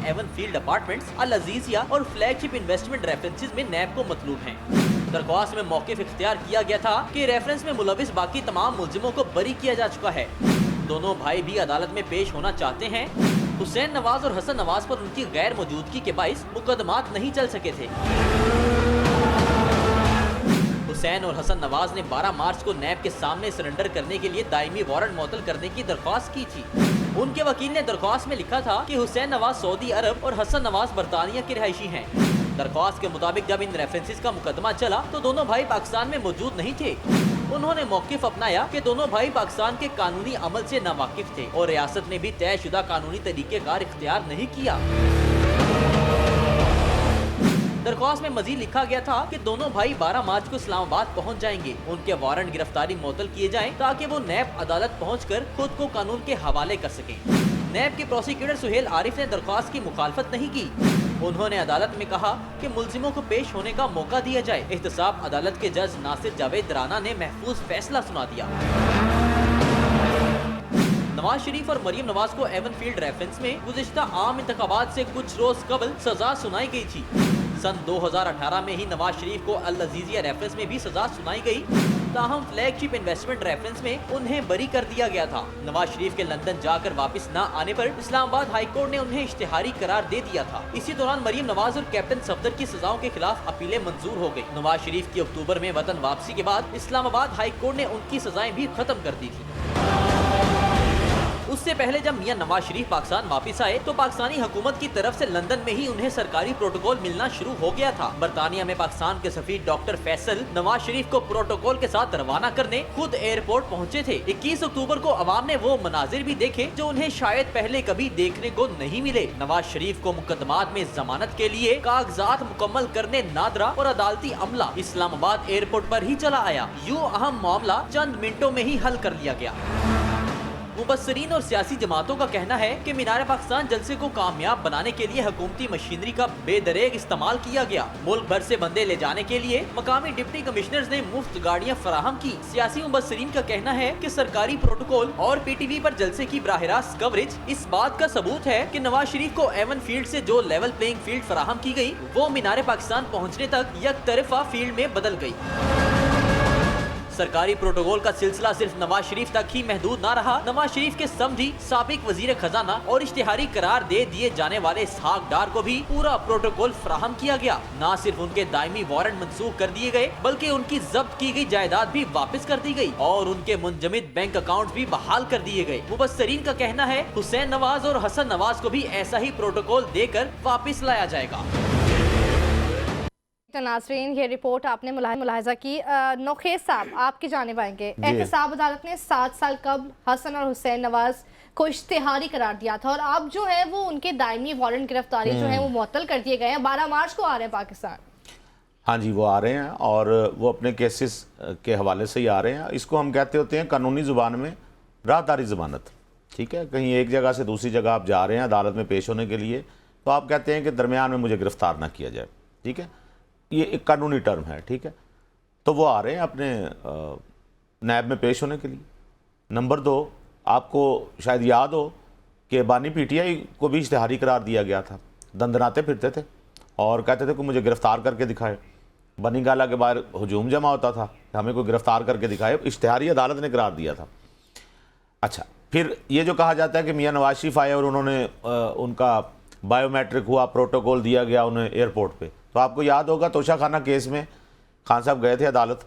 एवन फील्ड अपार्टमेंट्स, अल अजीजिया और फ्लैगशिप इन्वेस्टमेंट रेफरेंसेस में नैब को मतलूब हैं। दरख्वास्त में मौक़िफ़ इख्तियार किया गया था कि रेफरेंस में मुलविस बाकी तमाम मुलजिमों को बरी किया जा चुका है। दोनों भाई भी अदालत में पेश होना चाहते हैं। हुसैन नवाज और हसन नवाज पर उनकी गैर मौजूदगी के बाइस मुकदमात नहीं चल सके थे। हुसैन और हसन नवाज ने 12 मार्च को नैब के सामने सरेंडर करने के लिए दायमी वारंट मुअत्तल करने की दरख्वास्त की थी। उनके वकील ने दरख्वास्त में लिखा था कि हुसैन नवाज सऊदी अरब और हसन नवाज बरतानिया के रिहायशी हैं। दरख्वास्त के मुताबिक जब इन रेफरेंसेस का मुकदमा चला तो दोनों भाई पाकिस्तान में मौजूद नहीं थे। उन्होंने मौक़िफ़ अपनाया कि दोनों भाई पाकिस्तान के कानूनी अमल से नावाकिफ थे और रियासत ने भी तयशुदा कानूनी तरीक़ेकार इख्तियार नहीं किया। दरख्वास्त में मजीद लिखा गया था कि दोनों भाई 12 मार्च को इस्लामाबाद पहुंच जाएंगे। उनके वारंट गिरफ्तारी मुअत्तल किए जाएं ताकि वो नैब अदालत पहुंचकर खुद को कानून के हवाले कर सकें। नैब के प्रोसिक्यूटर सुहेल आरिफ ने दरख्वास्त की मुखालफत नहीं की। उन्होंने अदालत में कहा कि मुल्जिमों को पेश होने का मौका दिया जाए। एहतसाब अदालत के जज नासिर जावेद राना ने महफूज फैसला सुना दिया। नवाज शरीफ और मरियम नवाज को एवन फील्ड रेफरेंस में गुज़िश्ता आम इंतखाबात से कुछ रोज कबल सजा सुनाई गई थी। सन 2018 में ही नवाज शरीफ को अल अजीजिया रेफरेंस में भी सजा सुनाई गई। ताहम फ्लैगशिप इन्वेस्टमेंट रेफरेंस में उन्हें बरी कर दिया गया था। नवाज शरीफ के लंदन जाकर वापस न आने पर इस्लामाबाद हाई कोर्ट ने उन्हें इश्तिहारी करार दे दिया था। इसी दौरान मरियम नवाज और कैप्टन सफदर की सजाओं के खिलाफ अपीलें मंजूर हो गयी। नवाज शरीफ की अक्टूबर में वतन वापसी के बाद इस्लामाबाद हाई कोर्ट ने उनकी सजाएं भी खत्म कर दी थी। उससे पहले जब मियां नवाज शरीफ पाकिस्तान वापस आए तो पाकिस्तानी हुकूमत की तरफ से लंदन में ही उन्हें सरकारी प्रोटोकॉल मिलना शुरू हो गया था। बरतानिया में पाकिस्तान के सफीर डॉक्टर फैसल नवाज शरीफ को प्रोटोकॉल के साथ रवाना करने खुद एयरपोर्ट पहुंचे थे। 21 अक्टूबर को अवाम ने वो मनाजिर भी देखे जो उन्हें शायद पहले कभी देखने को नहीं मिले। नवाज शरीफ को मुकदमात में जमानत के लिए कागजात मुकम्मल करने नादरा और अदालती अमला इस्लामाबाद एयरपोर्ट पर ही चला आया। यूं अहम मामला चंद मिनटों में ही हल कर लिया गया। मुबस्सरीन और सियासी जमातों का कहना है कि मीनार पाकिस्तान जलसे को कामयाब बनाने के लिए हुकूमती मशीनरी का बेदरेग इस्तेमाल किया गया। मुल्क भर से बंदे ले जाने के लिए मकामी डिप्टी कमिश्नर्स ने मुफ्त गाड़ियां फराहम की। सियासी मुबस्सरीन का कहना है कि सरकारी प्रोटोकॉल और PTV पर जलसे की बराह-रास्त कवरेज इस बात का सबूत है कि नवाज शरीफ को एवन फील्ड से जो लेवल प्लेइंग फील्ड फराहम की गई वो मीनार पाकिस्तान पहुँचने तक यकतरफा फील्ड में बदल गयी। सरकारी प्रोटोकॉल का सिलसिला सिर्फ नवाज शरीफ तक ही महदूद न रहा। नवाज शरीफ के समधी साबिक वजीर खजाना और इश्तिहारी करार दे दिए जाने वाले इसहाक डार को भी पूरा प्रोटोकॉल फराहम किया गया। न सिर्फ उनके दायमी वारंट मंसूख कर दिए गए बल्कि उनकी जब्त की गई जायदाद भी वापस कर दी गई और उनके मुंजमिद बैंक अकाउंट भी बहाल कर दिए गए। मुबस्सरीन का कहना है हुसैन नवाज और हसन नवाज को भी ऐसा ही प्रोटोकॉल देकर वापस लाया जाएगा। तो नाज़रीन, ये रिपोर्ट आपने मुलाहिजा की। नौखेज साहब, आपकी जानिब आएंगे। एहतसाब अदालत ने 7 साल कबल हसन और हुसैन नवाज को इश्तिहारी करार दिया था और अब जो है वो उनके दायमी वारंट गिरफ्तारी जो है वो मुअत्तल कर दिए गए हैं। 12 मार्च को आ रहे हैं पाकिस्तान। हाँ जी, वो आ रहे हैं और वो अपने केसेस के हवाले से ही आ रहे हैं। इसको हम कहते होते हैं कानूनी ज़ुबान में राहदारी ज़मानत। ठीक है, कहीं एक जगह से दूसरी जगह आप जा रहे हैं अदालत में पेश होने के लिए, तो आप कहते हैं कि दरमियान में मुझे गिरफ्तार ना किया जाए। ठीक है, ये एक कानूनी टर्म है। ठीक है, तो वो आ रहे हैं अपने नैब में पेश होने के लिए। नंबर 2, आपको शायद याद हो कि बानी PTI को भी इश्तिहारी करार दिया गया था। दंदनाते फिरते थे और कहते थे कि मुझे गिरफ्तार करके दिखाए। बनी गाला के बाहर हुजूम जमा होता था कि हमें कोई गिरफ्तार करके दिखाए। इश्तिहारी अदालत ने करार दिया था। अच्छा, फिर ये जो कहा जाता है कि मियाँ नवाज शरीफ आए और उन्होंने उनका बायोमेट्रिक हुआ, प्रोटोकॉल दिया गया उन्हें एयरपोर्ट पे, तो आपको याद होगा तोशा खाना केस में खान साहब गए थे अदालत,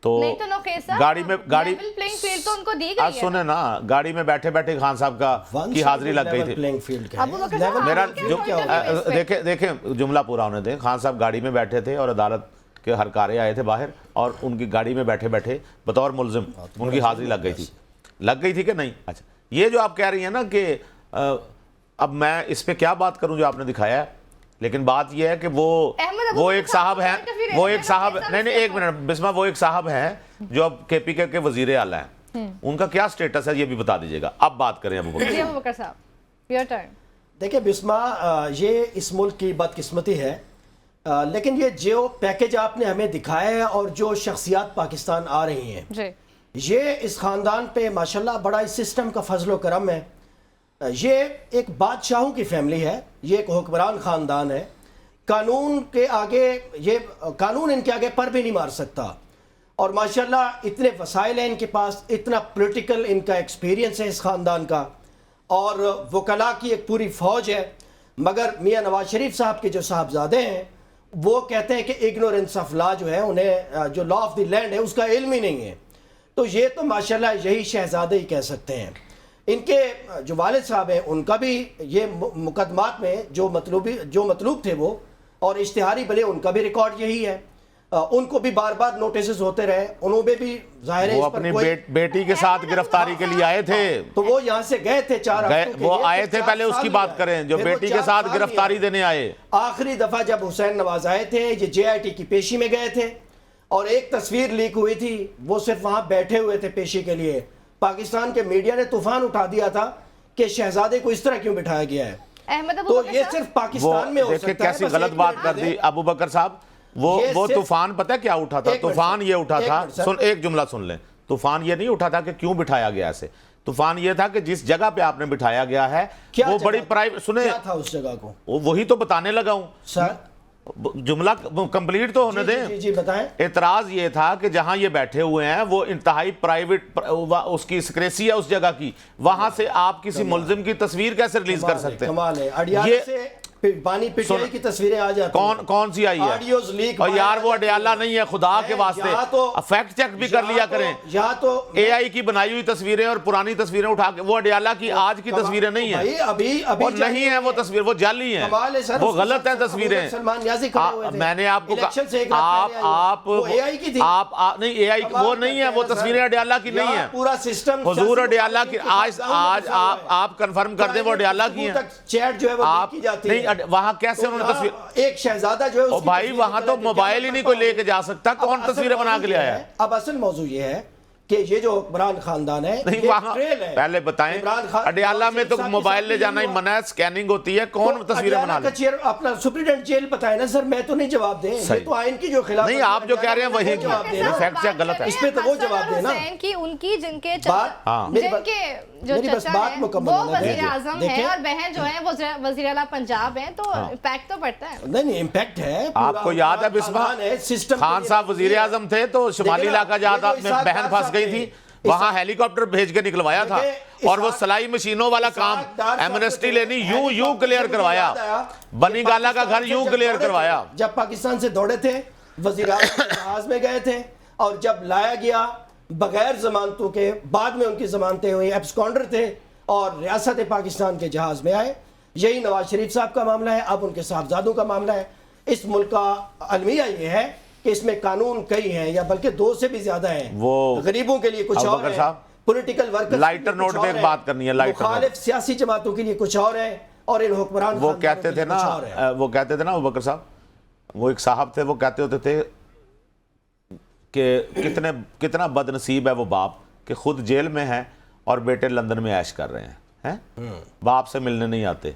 तो नहीं तो गाड़ी प्लेइंग फील्ड तो उनको दी गई है। सुने ना, गाड़ी में बैठे बैठे खान साहब की हाजिरी लग गई थी। मेरा देखे जुमला पूरा होने दें। खान साहब गाड़ी में बैठे थे और अदालत के हरकारे आए थे बाहर और उनकी गाड़ी में बैठे बैठे बतौर मुलजिम उनकी हाजिरी लग गई थी कि नहीं? अच्छा, ये जो आप कह रही हैं ना कि अब मैं इस पे क्या बात करूं जो आपने दिखाया है, लेकिन बात यह है कि वो एक साहब हैं, वो एक साहब नहीं एक मिनट बिस्मा, वो एक साहब हैं जो अब KPK के वजीर आला हैं। उनका क्या स्टेटस है ये भी बता दीजिएगा। अब बात करें अबू बकर साहब, योर टर्न। देखिए बिस्मा, ये इस मुल्क की बदकिस्मती है, लेकिन ये जो पैकेज आपने हमें दिखाया है और जो शख्सियात पाकिस्तान आ रही हैं, ये इस ख़ानदान पे माशाल्लाह बड़ा इस सिस्टम का फजलो करम है। ये एक बादशाहों की फैमिली है, ये एक हुक्मरान ख़ानदान है। कानून के आगे ये कानून इनके आगे पर भी नहीं मार सकता और माशाल्लाह इतने वसाइल हैं इनके पास, इतना पॉलिटिकल इनका एक्सपीरियंस है इस ख़ानदान का और वकला की एक पूरी फ़ौज है। मगर मियाँ नवाज शरीफ साहब के जो साहबजादे हैं वो कहते हैं कि इग्नोरेंस ऑफ लॉ जो है, उन्हें जो लॉ ऑफ द लैंड है उसका इल्म ही नहीं है। तो ये तो माशाल्लाह यही शहजादे ही कह सकते हैं। इनके जो वालिद साहब हैं उनका भी ये मुकदमात में जो मतलूब थे वो और इश्तिहारी बने, उनका भी रिकॉर्ड यही है। उनको भी बार बार नोटिस होते रहे, उन्होंने भी जाहिर है अपनी बेटी के साथ गिरफ्तारी के लिए आए थे, तो वो यहाँ से गए थे 4 हफ्तों के वो आए थे। पहले उसकी बात करें, जो बेटी के साथ गिरफ्तारी देने आए। आखिरी दफा जब हुसैन नवाज आए थे, ये JIT की पेशी में गए थे और एक तस्वीर लीक हुई थी, वो सिर्फ वहां बैठे हुए थे पेशी के लिए। पाकिस्तान के मीडिया ने तूफान उठा दिया था कि शहजादे को इस तरह क्यों बिठाया गया है। अहमद अबू तो बकर ये साहब, सिर्फ पाकिस्तान में हो देखिए सकता है। कैसी बस गलत एक बात मिनट कर दे दी दें। अबू बकर साहब। वो ये सिर्फ- तूफान पता है क्या उठा था? एक मिनट तूफान सर, ये उठा एक था, मिनट सर। सुन एक जुमला सुन ले। तूफान ये नहीं उठा था कि क्यों बिठाया गया ऐसे। तूफान ये था कि जिस जगह पे आपने बिठाया गया है क्या वो जगह बड़ी थी? प्राइवेट, सुने क्या था उस जगह को वही तो बताने लगा हूं। सर? जुमला कंप्लीट तो होने दें। जी बताएं। एतराज ये था कि जहां ये बैठे हुए हैं वो इंतहाई प्राइवेट उसकी सिक्रेसी है उस जगह की, वहां से आप किसी मुलजिम की तस्वीर कैसे रिलीज कर सकते हैं? कमाल है। अडियाला ये से पानी पीटीआई की तस्वीरें आ जाती कौन हैं। कौन सी आई है? ऑडियोज लीक और यार वो बाहर आ अडियाला जाती नहीं है, खुदा के यहाँ वास्ते तो- फैक्ट चेक भी कर लिया करें। यहाँ तो एआई की बनाई हुई तस्वीरें और पुरानी तस्वीरें उठा के, वो अडियाला की आज की तस्वीरें नहीं है, भाई अभी और नहीं है वो तस्वीर, वो जाली है, कमाल है सर। वो उसके गलत है साथ तस्वीरें। सलमान नियाज़ी खड़े हुए थे। मैंने आपको इलेक्शन से एक रात पहले आई हुई। आप वो AI की थी। आप नहीं एआई कमाल वो नहीं है, वो करते हैं तस्वीरें सर। अडियाला की नहीं यहाँ है। पूरा सिस्टम हुजूर अडियाला की आज डाउन आज फंसा हुआ है। आप कंफर्म कर दें वो अडियाला की है। चैट जो है वो आप की जाती नहीं है। वहां कैसे तो उन्होंने यहाँ तस्वीर, एक शहजादा जो है ओ उसकी भाई तस्वीर वहां तो निकाला, मोबाइल ही क्या नहीं कोई पता लेके जा सकता, अब कौन असल तस्वीरें बना के मौजूद ले ये आया? है, अब असल मौजूद ये है कि ये जो हुक्मरान खानदान है नहीं ये वहां ट्रेल है। पहले बताएं, इमरान खान अडियाला में तो साहब के मोबाइल साथ ले ये जाना ही हुआ। मना है, स्कैनिंग होती है, कौन तो तस्वीरें बना अडियाला ले? का चेयर अपना सुप्रीडेंट जेल बताए ना सर, मैं तो नहीं जवाब दे। ये सही। तो आइन की जो खिलाफ नहीं, आप जो कह रहे हैं वही जवाब दे ये ना। फैक्ट चेक गलत है। इस पे तो वो जवाब देना। कि उनकी जिनके बात- हाँ। मेरी बात- जिनके जो मेरी बस चचा बात हैं मुकम्मल वो होना वजीर दीजिए। आजम देखिए। है और बहन जो है वो वजीर आला पंजाब है, तो इम्पैक्ट तो पड़ता है। नहीं इम्पैक्ट है। पूरा आपको याद है बिस्मा खानदान है, सिस्टम खान के साहब लिए- वजीर आजम थे तो शुमाली देखिए ना, इलाका ये ज्यादा जो में इसाक बहन डार फंस गई साहब थी, थे, वहां हेलीकॉप्टर भेज के निकलवाया था, देखिए, और वो इसाक- सलाई मशीनों वाला इसाक डार काम साहब एमनेस्टी थे, लेनी यूं हेलीकॉप्टर क्लियर से मुझे करवाया, याद आया, बनी जब गाला का घर पाकिस्तान यूं से जब क्लियर दौड़े थे, करवाया। जब पाकिस्तान से दौड़े थे वजीर आज़म के जहाज में गए थे, और जब लाया गया बगैर जमानतों के, बाद में उनकी जमानतें हुई, एब्सकॉन्डर थे और रियासत पाकिस्तान के जहाज में आए। यही नवाज शरीफ साहब का मामला है, अब उनके साहबजादों का मामला है। इस मुल्क का अलमिया ये है कि इसमें कानून कई हैं, या बल्कि 2 से भी ज्यादा हैं। वो गरीबों के लिए कुछ अबू और बकर है, साहब, पॉलिटिकल वर्कर्स लाइटर नोट पे एक बात करनी है, लाइटर नोट। मुखालिफ सियासी जमातों के लिए कुछ और है, और इन हुक्मरान वो खानदानों कहते के थे लिए कुछ और है। ना, वो कहते थे ना अबू बकर साहब, वो एक साहब थे, वो कहते होते थे कि कितना बदनसीब है वो बाप कि खुद जेल में है और बेटे लंदन में ऐश कर रहे हैं बाप से मिलने नहीं आते।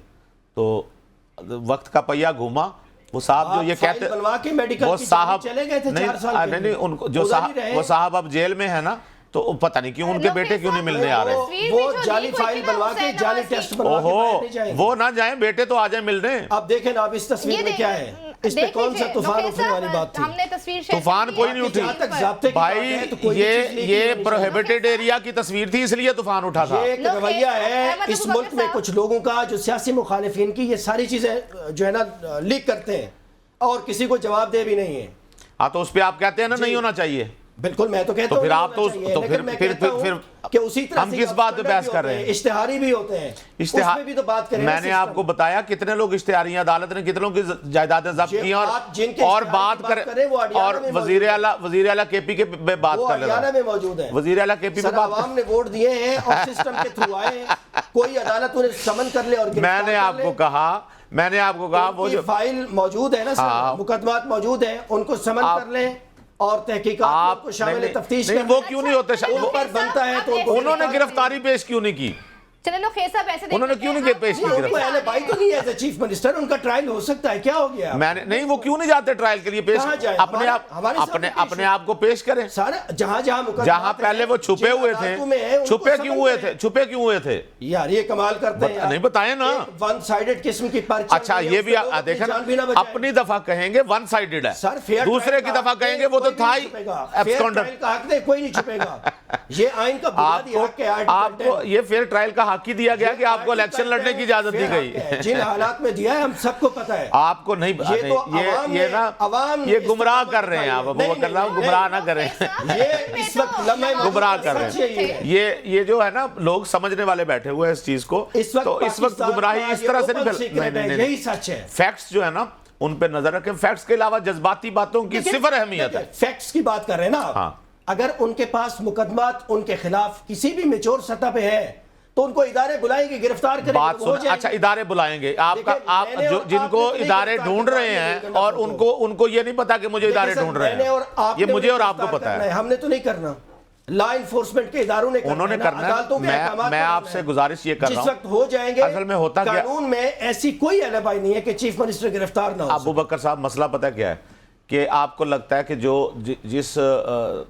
तो वक्त का पहिया घूमा, वो साहब जो ये फाइल कहते, बनवा के मेडिकल वो की साहब चले गए थे नहीं 4 साल के नहीं लिए। उनको जो उधर ही साहब, रहे। वो साहब अब जेल में है ना, तो पता नहीं क्यों उनके बेटे क्यों नहीं मिलने आ रहे। तस्वीर वो भी जो जाली लीक हुई फाइल थी ना बनवा के, हुसैन जाली नवाज की। टेस्ट बनवा के बाहर नहीं ओहो, जाएंगे। वो ना जाए, बेटे तो आ जाए मिलने। अब देखें ना, अब इस तस्वीर में क्या है, इस पे देख कौन सा लीजिए, तूफान नोखे उठने वाली साहब, बात थी? हमने तस्वीर शेयर तूफान की कोई है। नहीं उठी। जहाँ तक ज़ाब्ते की बात भाई है, तो कोई भी चीज़ लीक ये नहीं होनी प्रोहिबिटेड एरिया की तस्वीर थी, इसलिए तूफान उठा था। ये एक लोग रवैया अहमद है अबू इस बकर मुल्क में साहब। कुछ लोगों का, जो सियासी मुखालिफिन की ये सारी चीजें जो है ना लीक करते हैं और किसी को जवाब दे भी नहीं है। हाँ तो उस पे आप कहते हैं ना नहीं होना चाहिए, बिल्कुल, मैं तो कहता तो हूं फिर नहीं आप तो होना चाहिए, तो लेकिन फिर मैं फिर कहता हूं फिर कि उसी तरह हम से किस बात पे propaganda बहस भी कर होते रहे हैं, हैं? इश्तिहारी भी होते हैं, उसमें भी तो बात करें। मैंने आपको बताया कितने लोग इश्तिहारियां, अदालत ने कितनों की जायदादें जब्त जे की, आप जिनके और इश्तिहार बात की बात कर, करें, वो अडियाला और में वजीर आला केपी के पे बात वो कर हरियाणा लेना, में मौजूद है। वजीर आला केपी पे सर, बात आवाम ने वोट दिए हैं और सिस्टम के थ्रू आए हैं, कोई अदालत उन्हें समन कर ले और गिरफ्तार मैंने कर आपको ले। कहा वो उनकी जो फाइल मौजूद है ना हाँ। सर, मुकदमात मौजूद है, उनको समन आप- कर लें और तहकीकात में आप उनको शामिल नहीं, तफ्तीश नहीं, कर वो लें। क्यों नहीं होते? उन पर बनता है तो उनको उन्होंने गिरफ्तार गिरफ्तारी पेश क्यों नहीं की? चलो लोग खेसा पैसे देख उन्होंने लेते क्यों हैं, नहीं आप पेश की वापस गिरफ्तारी? आ पहले रहे भाई तो नहीं एज चीफ मिनिस्टर, उनका ट्रायल हो सकता है, क्या हो गया? मैंने नहीं, वो क्यों नहीं जाते ट्रायल के लिए पेश? कहाँ जाए? अपने आप हमारे सामने पेश अपने है। आप को पेश करें। सारे जहां जहां जहां पहले वो छुपे हुए थे, छुपे क्यों हुए थे? यार ये कमाल करते हैं यार। नहीं बताए ना। वन साइडेड किस्म की पर्ची। अच्छा ये भी देखें ना, अपनी दफा कहेंगे वन साइडेड है, सर फेयर दूसरे की दफा कहेंगे वो तो था ही एब्सकॉन्डर। का हक नहीं, कोई नहीं छुपेगा। ये आइन का बुनियादी हक है। आपको ये फेयर ट्रायल का हक ही दिया गया कि आपको इलेक्शन लड़ने की इजाजत दी गई। जिन हालात में दिया है हम सबको पता है। आपको नहीं, ये तो अवाम ये ने- ना अवाम ने ये गुमराह इस्तेमाल कर रहे हैं आप, नहीं, अबू नहीं, बकर साहब नहीं, गुमराह नहीं। ना करें। ये इस वक्त लम्हे गुमराह कर रहे सच है हैं। ये। ये जो है ना, लोग समझने वाले बैठे हुए हैं इस चीज को, इस वक्त तो इस वक्त पाकिस्तान गुमराही का इस ये तरह से open नहीं secret है, नहीं यही सच है। फैक्ट्स जो है ना उन पे नजर रखें, फैक्ट्स के अलावा जज्बाती बातों की सिफर अहमियत है। फैक्ट्स की बात कर रहे हैं ना आप। हाँ। अगर उनके पास मुकदमात उनके खिलाफ किसी भी मेच्योर सतह पे है तो उनको इदारे बुलाएंगे, गिरफ्तार करेंगे, बात वो हो सुन, जाएंगे। अच्छा इदारे बुलाएंगे आपका, देखिए, आप मैंने जो और जिनको आपने तो इदारे नहीं ढूंढ रहे गिरफ्तार हैं करना और उनको। उनको ये नहीं पता कि मुझे इदारे देखिए सर, ढूंढ रहे मैंने और हैं, आपने ये मुझे और गिरफ्तार आपको पता करना है। हमने तो नहीं करना। लॉ इन्फोर्समेंट के इदारों ने उन्होंने करना है। अदालतों के अहकामात मैं पर आपसे करना है। गुजारिश ये कर रहा जिस हूं, वक्त हो जाएंगे, असल में होता क्या, कानून में ऐसी कोई एलिबाई नहीं है कि चीफ मिनिस्टर गिरफ्तार ना हो अबू बकर साहब मसला पता क्या है कि आपको लगता है कि जो जिस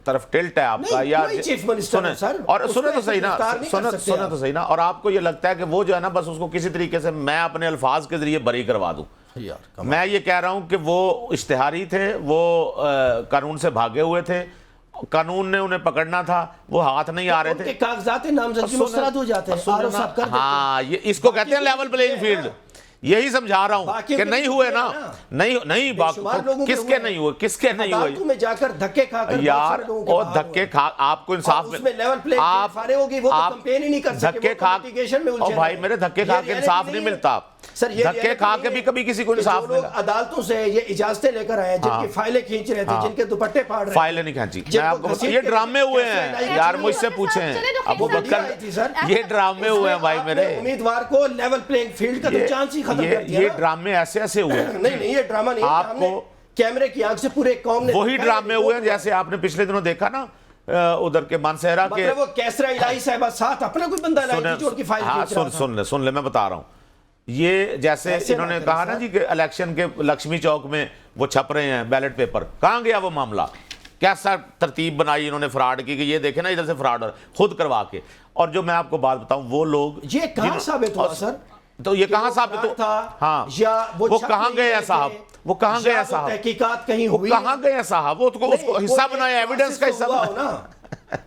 तरफ टिल्ट है आपका, नहीं, या कोई चीफ मिनिस्टर सुने हो सर, और उसको सुने तो सही ना, गिरफ्तार नहीं कर सुने सकते सुने आप। तो सही ना, और आपको ये लगता है कि वो जो है ना बस उसको किसी तरीके से मैं अपने अल्फाज के जरिए बरी करवा दूं। यार मैं ये कह रहा हूं कि वो इश्तिहारी थे, वो कानून से भागे हुए थे, कानून ने उन्हें पकड़ना था, वो हाथ नहीं आ रहे उनके थे, कागजात नामजदगी मुस्तरद हो जाते हैं, आरोप साहब कर देते हैं। हाँ ये इसको कहते हैं लेवल प्लेइंग फील्ड। यही समझा रहा हूं बाकी कि के नहीं भी हुए हुए ना, ना। नहीं नहीं बेशुमार लोगों के किसके हुए नहीं हुए, किसके नहीं हुए अदालतों में जाकर धक्के खाकर यार, और धक्के खा, आपको इंसाफ और उसमें लेवल प्लेइंग आप फारे होगी, वो तो आप कैंपेन ही नहीं कर सके, धक्के वो तो खा, litigation में उलझे और भाई रहे। मेरे धक्के ये खा के reality इंसाफ नहीं नहीं है। मिलता। सर ये धक्के reality खा नहीं के है भी कभी किसी को कि इंसाफ जो लोग मिला। अदालतों से ये इजाजतें लेकर आए हैं, जिनकी हाँ। फाइलें खींच रहे थे, हाँ। जिनके दुपट्टे फाड़ रहे फाइलें नहीं खींची, मैं आपको घसीट ये के ड्रामे हुए कैसे हैं लाई यार, थी? मुझसे पूछे चले तो अबू कैसे बकर, आई थी सर? ये ड्रामे हुए हैं भाई आपने मेरे, उम्मीदवार को लेवल प्लेइंग फील्ड का तो चांस ही खत्म कर दिया ये ना। ड्रामे ऐसे ऐसे हुए हैं। नहीं नहीं, ये ड्रामा नहीं है। आपको हमने कैमरे की आंख से पूरे कौम ने वही देखा है, ड्रामे हुए हैं रिपोर्ट जैसे आपने पिछले दिनों देखा ना उधर के मानसहरा के, मतलब वो कैसरा इलाही साहबा साथ अपना कोई बंदा लाई थी जो उनकी फाइल हाँ खींच रहा था। सुन ले मैं बता रहा हूँ, ये जैसे ऐसे इन्होंने बात कहा करें ना सर। जी कि इलेक्शन के लक्ष्मी चौक में वो छप रहे हैं बैलेट पेपर, कहाँ गया वो मामला, कैसा तरतीब बनाई इन्होंने फ्रॉड की कि ये देखे ना इधर से फ्रॉड खुद करवा के। और जो मैं आपको बात बताऊं, वो लोग ये कहाँ साबित हुआ सर? तो ये कि कहाँ वो साबित फ्रॉड हो, था हाँ या वो कहाँ छप गए नहीं हैं साहब, थे, वो कहाँ गए या हैं वो साहब, तहकीकात कहीं वो हुई कहाँ गए हैं साहब, वो उसको नहीं, हिस्सा कोई बनाया, एक एविडेंस का process हिस्सा तो हुआ हो बनाया। ना,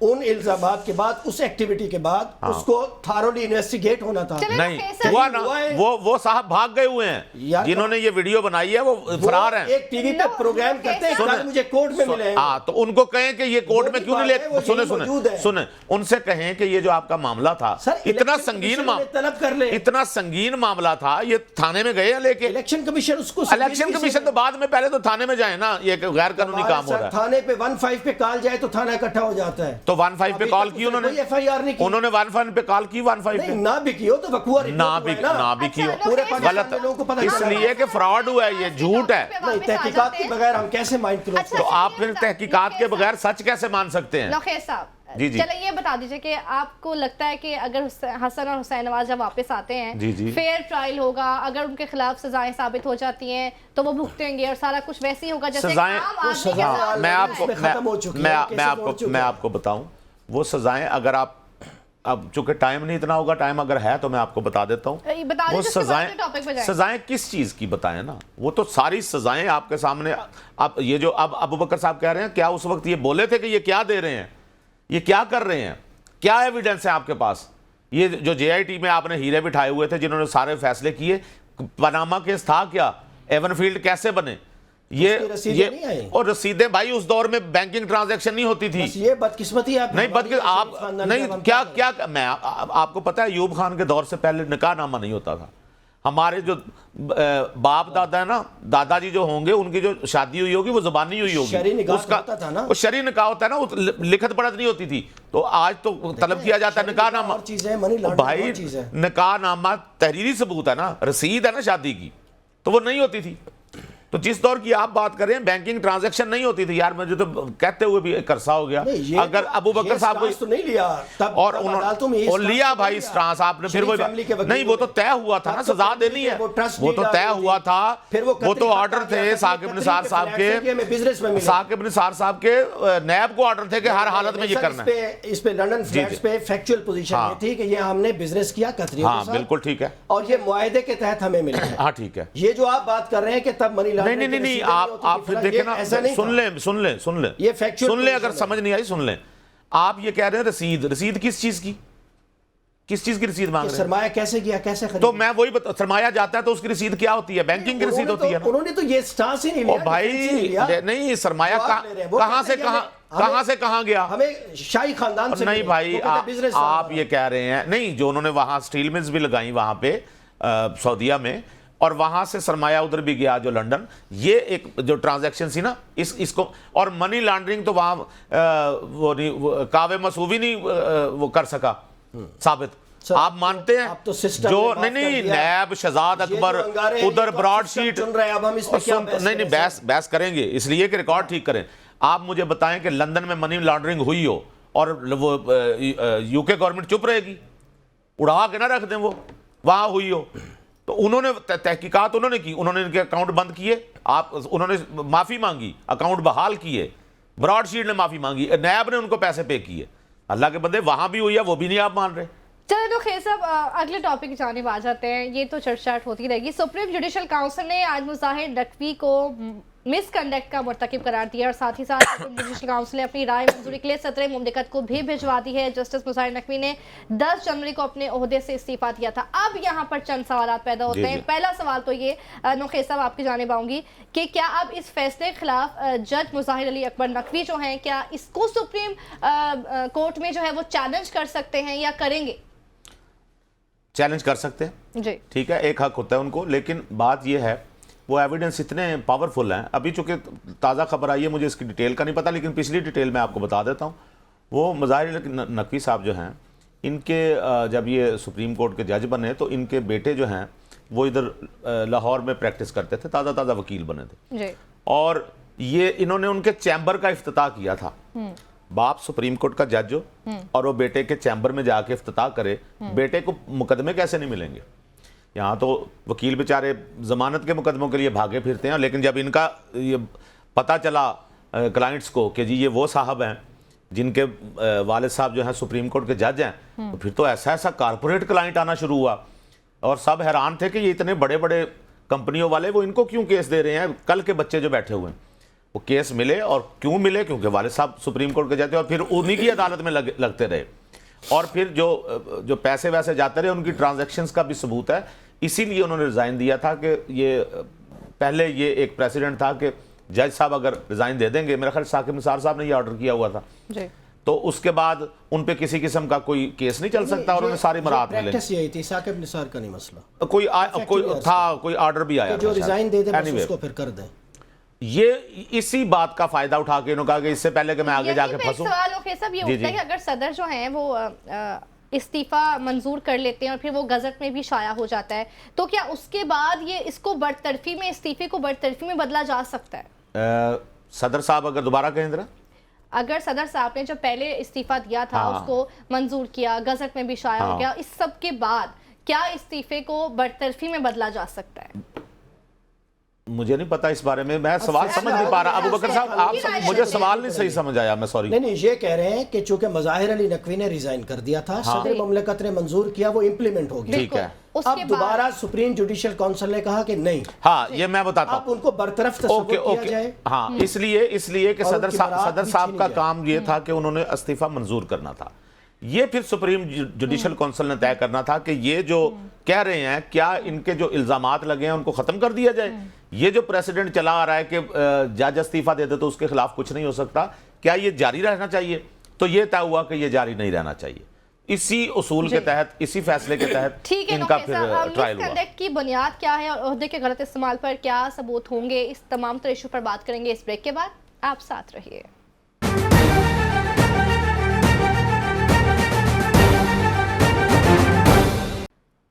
उन इल्जामात के बाद, उस एक्टिविटी के बाद उसको थारोली इन्वेस्टिगेट होना था। चले नहीं कैसे हुआ हुआ ना, है? वो साहब भाग गए हुए हैं, यार जिन्होंने ये वीडियो बनाई है वो फरार हैं। एक टीवी पे प्रोग्राम करते हैं, सुने, कल मुझे कोर्ट में मिले हैं। हाँ तो उनको कहें कि ये कोर्ट वो में भी क्यों नहीं बात है, वो ले, सुने यही मौजूद है। सुने उनसे कहें कि ये जो आपका मामला था सर, इतना इलेक्शन संगीन कमीशन ने तलब कर ले। इतना संगीन मामला था, ये थाने में गए हैं लेके, इलेक्शन कमीशन उसको इलेक्शन कमीशन तो बाद में, पहले तो थाने में जाए ना, ये गैर कानूनी काम हो रहा है। थाने पे 15 पे कॉल जाए तो थाना इकट्ठा हो जाता है। तो 15 पे कॉल की उन्होंने, FIR नहीं की। उन्होंने 15 पे कॉल की, 15 नहीं, पे ना भी की हो तो वकूआ रिपोर्ट ना हुआ भी है ना। ना भी की हो, अच्छा, पूरे लोग पाकिस्तान गलत के लोगों को पता इसलिए कि फ्रॉड हुआ है, ये झूठ है। नहीं, तहकीकात के बगैर हम कैसे माइंड क्लोज अच्छा, तो आप फिर तहकीकात के बगैर सच कैसे मान सकते हैं? नौखेर साहब, जी, जी। चलिए ये बता दीजिए कि आपको लगता है कि अगर हसन और हुसैन नवाज जब वापस आते हैं, जी, जी। फेयर ट्रायल होगा, अगर उनके खिलाफ सजाएं साबित हो जाती हैं तो वो भुगतेंगे और सारा कुछ वैसे ही होगा जैसे एक सजाएं- आम वो आदमी के सजाएं- साथ मैं होता आपको है। खत्म हो चुकी है, केसेस हो मैं आपको बताऊं, वो सजाएं अगर आप, अब चूंकि टाइम नहीं इतना होगा, टाइम अगर है तो मैं आपको बता देता हूं। ये बता दीजिए, वो उसके बाद सजाएं, फिर टॉपिक पे जाएं। सजाएं किस चीज की बताएं ना, वो तो सारी सजाएं आपके सामने। आप ये जो अब अबू बकर साहब कह रहे हैं, क्या उस वक्त ये बोले थे कि ये क्या दे रहे हैं, ये क्या कर रहे हैं, क्या एविडेंस है आपके पास? ये जो JIT में आपने हीरे बिठाए हुए थे, जिन्होंने सारे फैसले किए, पनामा केस था क्या, एवनफील्ड कैसे बने, उसकी रसीदें नहीं आई। और रसीदें भाई उस दौर में बैंकिंग ट्रांजैक्शन नहीं होती थी। बस ये बदकिस्मती है आप नहीं आप नहीं क्या मैं आपको पता है अयूब खान के दौर से पहले निकाहनामा नहीं होता था। हमारे जो बाप दादा है ना, दादाजी जो होंगे, उनकी जो शादी हुई होगी वो ज़बानी हुई होगी, शरई निकाह उसका होता था ना। वो शरई निकाह होता है ना, वो लिखत पढ़त नहीं होती थी। तो आज तो तलब किया जाता है निकाहनामा। और चीज है, मनी तो लॉन्ड्रिंग भाई और चीज है। निकाहनामा तहरीरी सबूत है ना, रसीद है ना शादी की, तो वो नहीं होती थी। तो जिस दौर की आप बात कर रहे हैं, बैंकिंग ट्रांजैक्शन नहीं होती थी यार, मुझे तो कहते हुए भी एक अरसा हो गया। अगर अबू बकर साहब को तो नहीं लिया तब, और तब उन्होंने अदालतों में ये और स्टांस लिया तो भाई नहीं स्टांस आपने, फिर शरीफ वो फैमिली के वकील नहीं, वो तो थे। तय हुआ था ना, तब तो सजा फैमिली देनी थे, है, वो ट्रस्ट वो तो डीड तय डाली हुआ थी। था। फिर वो कतरी तो खाता ऑर्डर थे गया, साकिब कतरी निसार के साहब फ्लैट थे कि हमें बिजनेस में के, मिले। साकिब निसार साहब के नैब को ऑर्डर थे कि हर हालत में ये सर, करना है। इस पे लंदन फ्लैट्स पे फैक्चुअल पोजीशन हाँ। ये थी कि ये हमने बिजनेस किया कतरियों के हाँ साथ, बिल्कुल ठीक है, और ये मुआहदे के तहत हमें मिला है। हाँ ठीक है। ये जो आप बात कर रहे हैं कि तब मनी नहीं लॉन्ड्रिंग नहीं नहीं की रसीदें आप होती थी, फिर फलां, देखें ये ना, ऐसा नहीं सुन था। लें ये factual सुन ले, अगर position समझ नहीं आई सुन लें। आप ये कह रहे हैं रसीद किस चीज की, किस चीज की रसीद मांग कि रहे हैं? सरमाया कैसे किया, कैसे खरीदा? तो मैं वही सरमाया जाता है तो उसकी रसीद क्या होती है? बैंकिंग की रसीद होती है ना। उन्होंने तो ये स्टांस ही नहीं लिया, ओ भाई डिफेंस ही नहीं लिया। नहीं, सरमाया वो आप ले रहे हैं, वो कहां से कहते हैं कहां, कहां से कहां गया? हमें शाही खानदान से नहीं मिले। भाई वो कहते बिजनेस आप ये कह रहे हैं, नहीं जो उन्होंने वहां स्टील मिल्स भी लगाई वहां पे सऊदीया में, और वहां से सरमाया उधर भी गया जो लंदन, ये एक जो ट्रांजैक्शन थी ना इसको, और मनी लॉन्ड्रिंग तो वहां वो नहीं, कावे मसूवी नहीं वो कर सका साबित। सर, आप मानते हैं? आप तो सिस्टम जो ने माफ नहीं कर दिया। नैब शहजाद ये जो अकबर अंगारे हैं, उधर ये तो ब्रॉडशीट सिस्टम चुन रहे हैं, अब हम इस पे क्या बहस नहीं करें, बहस करेंगे इसलिए कि रिकॉर्ड ठीक करें। आप मुझे बताएं कि लंदन में मनी लॉन्ड्रिंग हुई हो और वो यूके गवर्नमेंट चुप रहेगी, उड़ा के ना रख दें वो वहाँ हुई हो। तो उन्होंने तहकीकात उन्होंने की, उन्होंने इनके अकाउंट बंद किए, उन्होंने माफ़ी मांगी, अकाउंट बहाल किए, ब्रॉडशीट ने माफ़ी मांगी, नैब ने उनको पैसे पे किए। अल्लाह के बंदे वहाँ भी हुई है, वो भी नहीं आप मान रहे। चलो तो खैर साहब अगले टॉपिक की जानिब आ जाते हैं। ये तो चर्चा होती रहेगी। सुप्रीम जुडिशल काउंसिल ने आज मुजाहिर नकवी को मिसकंडक्ट का मुर्तकिब करार दिया और साथ ही साथ सुप्रीम जुडिशल काउंसिल ने अपनी राय मंजूरी के लिए सदर मुमलिकत को भी भिजवा दी है। जस्टिस मुजाहिर नकवी ने 10 जनवरी को अपने ओहदे से इस्तीफा दिया था। अब यहाँ पर चंद सवाल पैदा होते हैं। पहला सवाल तो ये नोखे साहब आपकी जानिब आऊंगी कि क्या अब इस फैसले के खिलाफ जज मुजाहिर अली अकबर नकवी जो हैं, क्या इसको सुप्रीम कोर्ट में जो है वो चैलेंज कर सकते हैं या करेंगे? चैलेंज कर सकते हैं जी, ठीक है, एक हक होता है उनको, लेकिन बात यह है वो एविडेंस इतने पावरफुल हैं। अभी चूंकि ताज़ा खबर आई है, मुझे इसकी डिटेल का नहीं पता, लेकिन पिछली डिटेल मैं आपको बता देता हूँ। वो मुजाहिर नकवी साहब जो हैं, इनके जब ये सुप्रीम कोर्ट के जज बने तो इनके बेटे जो हैं वो इधर लाहौर में प्रैक्टिस करते थे, ताज़ा वकील बने थे जी। और ये इन्होंने उनके चैम्बर का इफ्तिताह किया था। बाप सुप्रीम कोर्ट का जज हो और वो बेटे के चैम्बर में जाके इफ्तिताह करे, बेटे को मुकदमे कैसे नहीं मिलेंगे? यहाँ तो वकील बेचारे जमानत के मुकदमों के लिए भागे फिरते हैं, लेकिन जब इनका ये पता चला क्लाइंट्स को कि जी ये वो साहब हैं जिनके वालिद साहब जो हैं सुप्रीम कोर्ट के जज हैं, तो फिर तो ऐसा कारपोरेट क्लाइंट आना शुरू हुआ और सब हैरान थे कि ये इतने बड़े बड़े कंपनियों वाले वो इनको क्यों केस दे रहे हैं। कल के बच्चे जो बैठे हुए हैं वो केस मिले, और क्यों मिले? क्योंकि वालिद साहब सुप्रीम कोर्ट के जज थे और फिर उन्हीं की अदालत में लगते रहे, और फिर जो पैसे वैसे जाते रहे उनकी ट्रांजैक्शंस का भी सबूत है। इसीलिए उन्होंने रिज़ाइन दिया था कि ये पहले ये एक प्रेसिडेंट था कि जज साहब अगर रिज़ाइन दे देंगे, मेरा ख्याल साकिब निसार साहब ने ये ऑर्डर किया हुआ था जी। तो उसके बाद उन पे किसी किस्म का कोई केस नहीं चल सकता और उन्हें सारी मराहत मिलेंगी। प्रैक्टिस यही थी, साकिब निसार का नहीं मसला, कोई ऑर्डर भी आया, जो रिजाइन दे दे Anyway, उसको फिर कर दें। ये इसी बात का फायदा उठा के इन्होंने कहा कि इससे पहले कि मैं आगे जाके फंसूं। सवाल ओके सब ये जी, उठता है जी। कि अगर सदर जो हैं वो इस्तीफा मंजूर कर लेते हैं और फिर वो गजट में भी शाया हो जाता है, तो क्या उसके बाद ये इसको बरतरफी में, इस्तीफे को बरतरफी में बदला जा सकता है? सदर साहब अगर दोबारा कहें जरा, अगर सदर साहब ने जो पहले इस्तीफा दिया था उसको मंजूर किया, गजट में भी शाया हो गया, इस सब के बाद क्या इस्तीफे को बरतरफी में बदला जा सकता है? मुझे नहीं पता इस बारे में, मैं सवाल समझ नहीं पा रहा। अबू बकर साहब आप मुझे सवाल नहीं सही समझ आया, मैं सॉरी। नहीं, ये कह रहे हैं कि चूंकि मुजाहिर अली नकवी ने रिजाइन कर दिया था, सदर मुमलिकत ने मंजूर किया, वो इम्प्लीमेंट हो गया। ठीक है, अब दोबारा सुप्रीम जुडिशियल काउंसिल ने कहा कि नहीं, हाँ ये मैं बताता आप हूँ। उनको बरतरफ तस्वीर किया जाए। हाँ, इसलिए कि और सदर उनकी बरात भी साहब छीनी का जाए। काम ये था कि उन्होंने इस्तीफा मंजूर करना था। ये फिर सुप्रीम जुडिशियल काउंसिल ने तय करना था कि ये जो कह रहे हैं, क्या इनके जो इल्जामात लगे हैं उनको खत्म कर दिया जाए। ये जो प्रेसिडेंट चला आ रहा है कि जज इस्तीफा दे दे तो उसके खिलाफ कुछ नहीं हो सकता, क्या ये जारी रहना चाहिए? तो ये तय हुआ कि ये जारी नहीं रहना चाहिए। इसी उसूल के तहत, इसी फैसले के तहत इनका फिर ट्रायल हुआ। मिसकंडक्ट की बुनियाद क्या है और ओहदे के गलत इस्तेमाल पर क्या सबूत होंगे, इस तमाम तरह इशू पर बात करेंगे इस ब्रेक के बाद। आप साथ रहिए।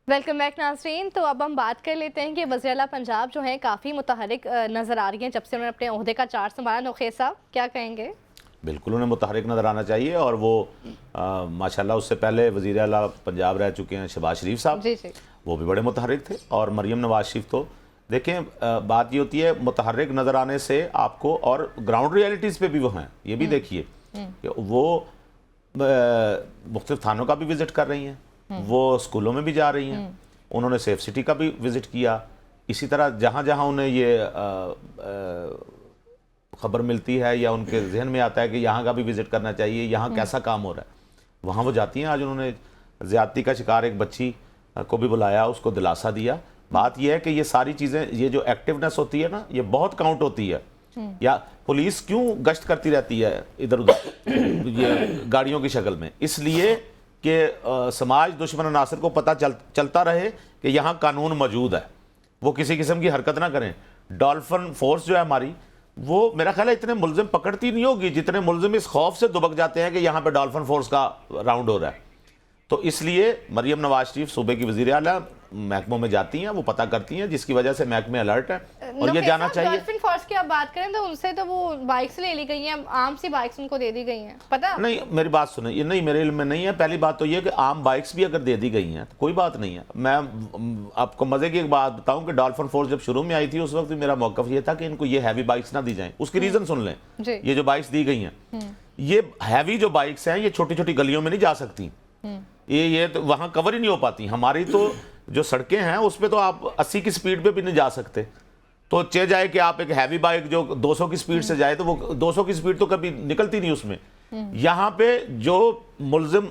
वेलकम बैक नाज़रीन। तो अब हम बात कर लेते हैं कि वज़ीर आला पंजाब जो हैं काफ़ी मुतहरिक नज़र आ रही हैं जब से उन्होंने अपने ओहदे का चार्ज संभाला। नोखे साहब क्या कहेंगे? बिल्कुल उन्हें मुतहरिक नज़र आना चाहिए, और वो माशाल्लाह उससे पहले वज़ीर आला पंजाब रह चुके हैं शहबाज शरीफ साहब, जी जी, वो भी बड़े मुतहरिक थे। और मरियम नवाज शरीफ तो देखें, बात ये होती है मुतहरिक नज़र आने से आपको, और ग्राउंड रियलिटीज़ पे भी वो हैं, ये भी देखिए कि वो मुख्तलिफ थानों का भी विज़िट कर रही हैं, वो स्कूलों में भी जा रही हैं, उन्होंने सेफ सिटी का भी विज़िट किया। इसी तरह जहाँ जहाँ उन्हें ये खबर मिलती है या उनके जहन में आता है कि यहाँ का भी विज़िट करना चाहिए, यहाँ कैसा काम हो रहा है, वहाँ वो जाती हैं। आज उन्होंने ज़्यादती का शिकार एक बच्ची को भी बुलाया, उसको दिलासा दिया। बात यह है कि ये सारी चीज़ें, ये जो एक्टिवनेस होती है ना, ये बहुत काउंट होती है। या पुलिस क्यों गश्त करती रहती है इधर उधर ये गाड़ियों की शक्ल में? इसलिए कि समाज दुश्मन अनासर को पता चलता रहे कि यहाँ कानून मौजूद है, वो किसी किस्म की हरकत ना करें। डॉल्फिन फोर्स जो है हमारी, वो मेरा ख्याल है इतने मुल्जिम पकड़ती नहीं होगी जितने मुल्जिम इस खौफ से दुबक जाते हैं कि यहाँ पे डॉल्फिन फोर्स का राउंड हो रहा है। तो इसलिए मरियम नवाज शरीफ सूबे की वज़ीर आला महकमों में जाती हैं, वो पता करती हैं, जिसकी वजह से महकमे अलर्ट है और ये जाना चाहिए। डॉल्फिन फोर्स के आप बात करें तो उनसे तो वो बाइक्स ले ली गई हैं, आम सी बाइक्स उनको दे दी गई हैं, पता? नहीं, मेरी बात सुने, ये नहीं, मेरे इल्म में नहीं है। पहली बात तो ये कि आम बाइक्स भी अगर दे दी गई हैं तो कोई बात नहीं है। मैं आपको मजे की एक बात बताऊं कि डॉल्फिन फोर्स जब शुरू में आई थी उस वक्त भी मेरा मौक़िफ़ ये था कि इनको ये हैवी बाइक्स ना दी जाएं। उसकी रीज़न सुन लें, ये जो बाइक्स दी गई हैं, ये हैवी जो बाइक्स हैं ये छोटी छोटी गलियों में नहीं जा सकती, ये तो वहाँ कवर ही नहीं हो पाती। हमारी तो जो सड़कें हैं उस पर तो आप 80 की स्पीड पे भी नहीं जा सकते। तो चे जाए कि आप एक हैवी बाइक जो 200 की स्पीड से जाए तो वो 200 की स्पीड तो कभी निकलती नहीं उसमें। यहाँ पे जो मुलजिम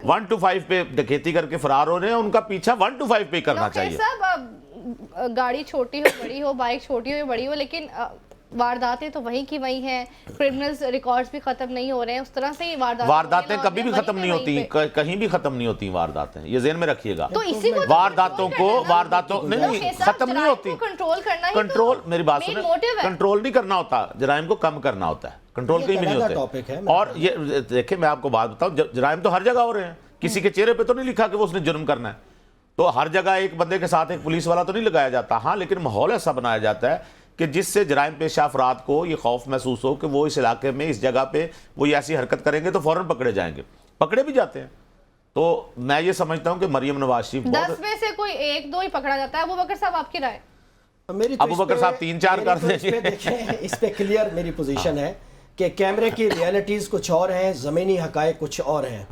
1 to 5 पे डकैती करके फरार हो रहे हैं उनका पीछा 1 to 5 पे करना चाहिए। सब गाड़ी छोटी हो बड़ी हो, बाइक छोटी हो बड़ी हो, लेकिन वारदातें तो वहीं की वहीं हैं, क्रिमिनल्स रिकॉर्ड्स भी खत्म नहीं हो रहे हैं, उस तरह से वारदातें कभी भी खत्म नहीं होती, कहीं भी खत्म नहीं होती वारदातें, ये ज़हन में रखिएगा। तो इसी को वारदातों नहीं खत्म नहीं होती। कंट्रोल करना, कंट्रोल, मेरी बात सुने, कंट्रोल नहीं करना होता, जराइम को कम करना होता है, कंट्रोल कहीं भी नहीं होते। और ये देखिए मैं आपको बात बताऊं, जराइम तो हर जगह हो रहे हैं, किसी के चेहरे पे तो नहीं लिखा कि वो उसने जुर्म करना है। तो हर जगह एक बंदे के साथ एक पुलिस वाला तो नहीं लगाया जाता। हाँ, लेकिन माहौल ऐसा बनाया जाता है कि जिससे जराइम पेशा अफराद को ये खौफ महसूस हो कि वो इस इलाके में, इस जगह पे वो ये ऐसी हरकत करेंगे तो फौरन पकड़े जाएंगे, पकड़े भी जाते हैं। तो मैं ये समझता हूँ कि मरियम नवाज शरीफ 10 में से कोई 1-2 ही पकड़ा जाता है। अबू बकर साहब, आपकी राय? अबू बकर साहब 3-4 कर देंगे। इस पे क्लियर मेरी पोजीशन है कि कैमरे की रियलिटीज कुछ और हैं, जमीनी हकायक कुछ और हैं।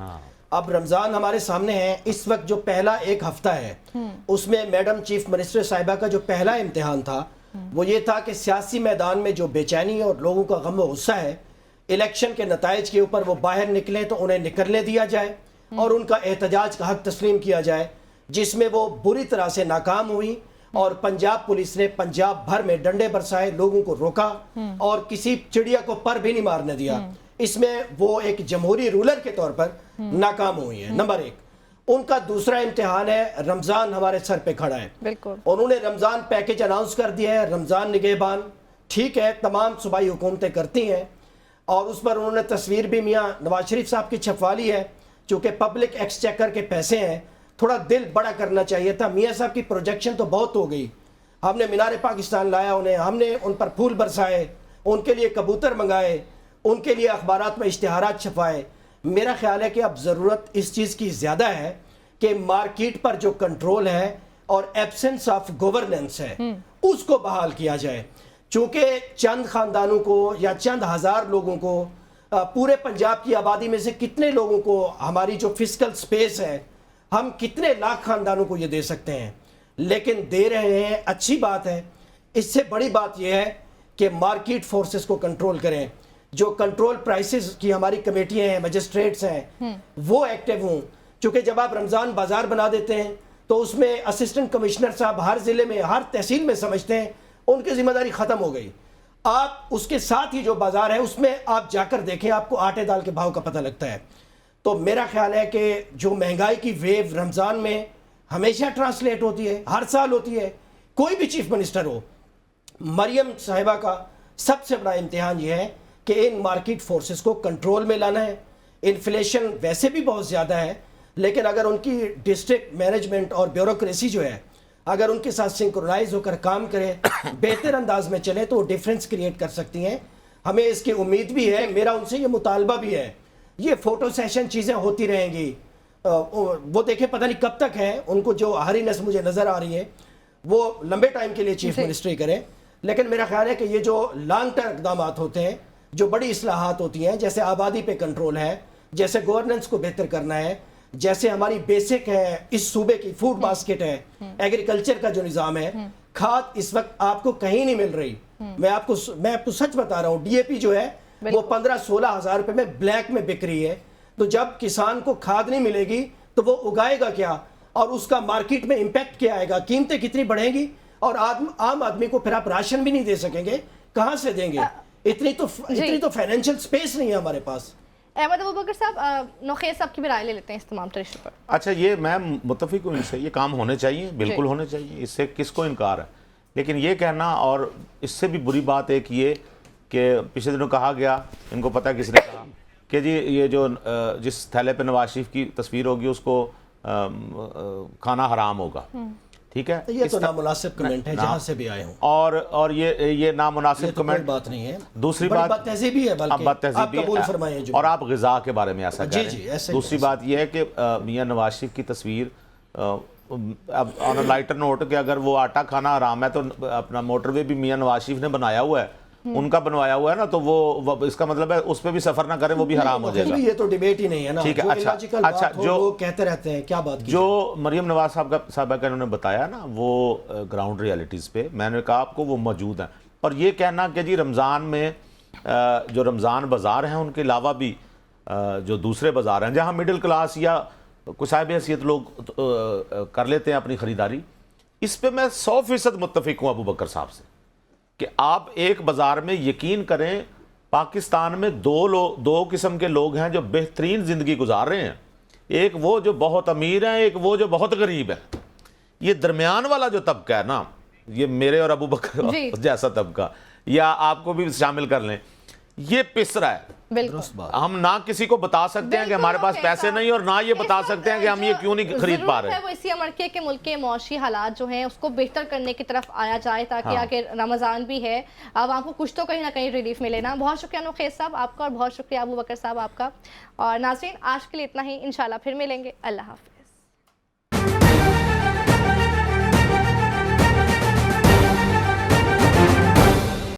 अब रमजान हमारे सामने है, इस वक्त जो पहला एक हफ्ता है उसमें मैडम चीफ मिनिस्टर साहिबा का जो पहला इम्तिहान था वो ये था कि सियासी मैदान में जो बेचैनी और लोगों का गम और गुस्सा है इलेक्शन के नताइज के ऊपर, वो बाहर निकले तो उन्हें निकलने दिया जाए और उनका एहतजाज का हक तस्लीम किया जाए, जिसमें वो बुरी तरह से नाकाम हुई। और पंजाब पुलिस ने पंजाब भर में डंडे बरसाए, लोगों को रोका और किसी चिड़िया को पर भी नहीं मारने दिया। इसमें वो एक जमहूरी रूलर के तौर पर नाकाम हुई है। नंबर 1। उनका दूसरा इम्तिहान है, रमजान हमारे सर पे खड़ा है, बिल्कुल। उन्होंने रमजान पैकेज अनाउंस कर दिया है, रमजान निगहबान, ठीक है, तमाम सूबाई हुकूमतें करती हैं और उस पर उन्होंने तस्वीर भी मियाँ नवाज शरीफ साहब की छपवा ली है। चूँकि पब्लिक एक्सचेकर के पैसे हैं, थोड़ा दिल बड़ा करना चाहिए था। मियाँ साहब की प्रोजेक्शन तो बहुत हो गई, हमने मीनार पाकिस्तान लाया उन्हें, हमने उन पर फूल बरसाए, उनके लिए कबूतर मंगाए, उनके लिए अखबारात में इश्तिहारात छपवाए। मेरा ख्याल है कि अब ज़रूरत इस चीज़ की ज़्यादा है कि मार्केट पर जो कंट्रोल है और एब्सेंस ऑफ गवर्नेंस है उसको बहाल किया जाए। चूँकि चंद ख़ानदानों को या चंद हज़ार लोगों को, पूरे पंजाब की आबादी में से कितने लोगों को, हमारी जो फिजिकल स्पेस है, हम कितने लाख ख़ानदानों को ये दे सकते हैं, लेकिन दे रहे हैं, अच्छी बात है। इससे बड़ी बात यह है कि मार्केट फोर्सेस को कंट्रोल करें, जो कंट्रोल प्राइसेस की हमारी कमेटियां हैं, मजिस्ट्रेट्स हैं, वो एक्टिव हों। चूँकि जब आप रमज़ान बाज़ार बना देते हैं तो उसमें असिस्टेंट कमिश्नर साहब हर ज़िले में, हर तहसील में समझते हैं उनकी ज़िम्मेदारी ख़त्म हो गई। आप उसके साथ ही जो बाज़ार है उसमें आप जाकर देखें, आपको आटे दाल के भाव का पता लगता है। तो मेरा ख्याल है कि जो महंगाई की वेव रमज़ान में हमेशा ट्रांसलेट होती है, हर साल होती है, कोई भी चीफ मिनिस्टर हो, मरियम साहिबा का सबसे बड़ा इम्तिहान ये है कि इन मार्केट फोर्सेस को कंट्रोल में लाना है। इन्फ्लेशन वैसे भी बहुत ज़्यादा है, लेकिन अगर उनकी डिस्ट्रिक्ट मैनेजमेंट और ब्यूरोक्रेसी जो है, अगर उनके साथ सिंक्रोनाइज होकर काम करें, बेहतर अंदाज में चले, तो वो डिफरेंस क्रिएट कर सकती हैं। हमें इसकी उम्मीद भी है, मेरा उनसे ये मुतालबा भी है। ये फ़ोटो सेशन चीज़ें होती रहेंगी, वो देखें पता नहीं कब तक है, उनको जो हरीनेस मुझे नज़र आ रही है वो लंबे टाइम के लिए चीफ मिनिस्ट्री करें। लेकिन मेरा ख्याल है कि ये जो लॉन्ग टर्म इकदाम होते हैं, जो बड़ी इस्लाहात होती हैं, जैसे आबादी पे कंट्रोल है, जैसे गवर्नेंस को बेहतर करना है, जैसे हमारी बेसिक है इस सूबे की फूड बास्केट है, एग्रीकल्चर का जो निज़ाम है, खाद इस वक्त आपको कहीं नहीं मिल रही। मैं आपको सच बता रहा हूँ, DAP जो है वो 15-16 हज़ार रुपये में ब्लैक में बिक रही है। तो जब किसान को खाद नहीं मिलेगी तो वो उगाएगा क्या, और उसका मार्केट में इम्पैक्ट क्या आएगा, कीमतें कितनी बढ़ेंगी, और आम आदमी को फिर आप राशन भी नहीं दे सकेंगे, कहाँ से देंगे? इतनी तो फाइनेंशियल स्पेस नहीं है हमारे पास। अहमद अबू बकर साहब, नौखेज साहब की भी राय ले लेते हैं इस तमाम तरीके पर। अच्छा, ये मैं मुत्तफिक हूँ इनसे, ये काम होने चाहिए, बिल्कुल होने चाहिए, इससे किसको इनकार है। लेकिन ये कहना, और इससे भी बुरी बात एक ये कि पिछले दिनों कहा गया, इनको पता है किसने कहा, कि जी ये जो जिस थैले पे नवाज शरीफ की तस्वीर होगी उसको खाना हराम होगा। ठीक है। ये तो नामुनासिब कमेंट है जहाँ से भी आए हों, और ये नामुनासिब तो कमेंट कोई बात नहीं है। दूसरी बड़ी बात बदतहज़ीबी है, अब बल्कि बदतहज़ीबी आप कबूल फरमाएं जो। और आप ग़िज़ा के बारे में ऐसा जी, कह रहे जी, हैं। ऐसे ही दूसरी बात यह है कि मियां नवाज शरीफ की तस्वीर अब ऑन अ लाइटर नोट कि अगर वो आटा खाना हराम है तो अपना मोटरवे भी मियां नवाज शरीफ ने बनाया हुआ है, उनका बनवाया हुआ है ना, तो वो इसका मतलब है उस पर भी सफ़र ना करें, वो भी हराम हो जाएगा। ये तो डिबेट ही नहीं है ना। ठीक है, जो अच्छा, illogical अच्छा, बात हो, जो लोग कहते रहते हैं, क्या बात की जो मरियम नवाज साहबा का इन्होंने बताया ना, वो ग्राउंड रियलिटीज़ पे मैंने कहा आपको वो मौजूद हैं। और ये कहना कि जी रमज़ान में जो रमज़ान बाज़ार हैं उनके अलावा भी जो दूसरे बाज़ार हैं जहाँ मिडिल क्लास या कोई साहिब हैसियत लोग कर लेते हैं अपनी ख़रीदारी, इस पर मैं 100% मुत्तफ़िक हूँ अबू बकर साहब से कि आप एक बाज़ार में यकीन करें, पाकिस्तान में दो किस्म के लोग हैं जो बेहतरीन ज़िंदगी गुजार रहे हैं। एक वो जो बहुत अमीर हैं, एक वो जो बहुत गरीब है। ये दरमियान वाला जो तबका है ना, ये मेरे और अबू बकर जैसा तबका, या आपको भी शामिल कर लें, ये पिस रहा है। हम ना किसी को बता सकते हैं कि हमारे पास पैसे नहीं, और ना ये बता सकते हैं कि हम ये क्यों नहीं खरीद पा रहे हैं। वो इसी अमर के मुल्क के मौशी हालात जो हैं उसको बेहतर करने की तरफ आया जाए, ताकि आगे रमज़ान भी है, अब आपको कुछ तो कहीं ना कहीं रिलीफ मिले ना। बहुत शुक्रिया नुखैज़ साहब आपका, और बहुत शुक्रिया अबू बकर साहब आपका। और नाज़रीन, आज के लिए इतना ही, इंशाल्लाह फिर मिलेंगे। अल्लाह हाफ़िज़।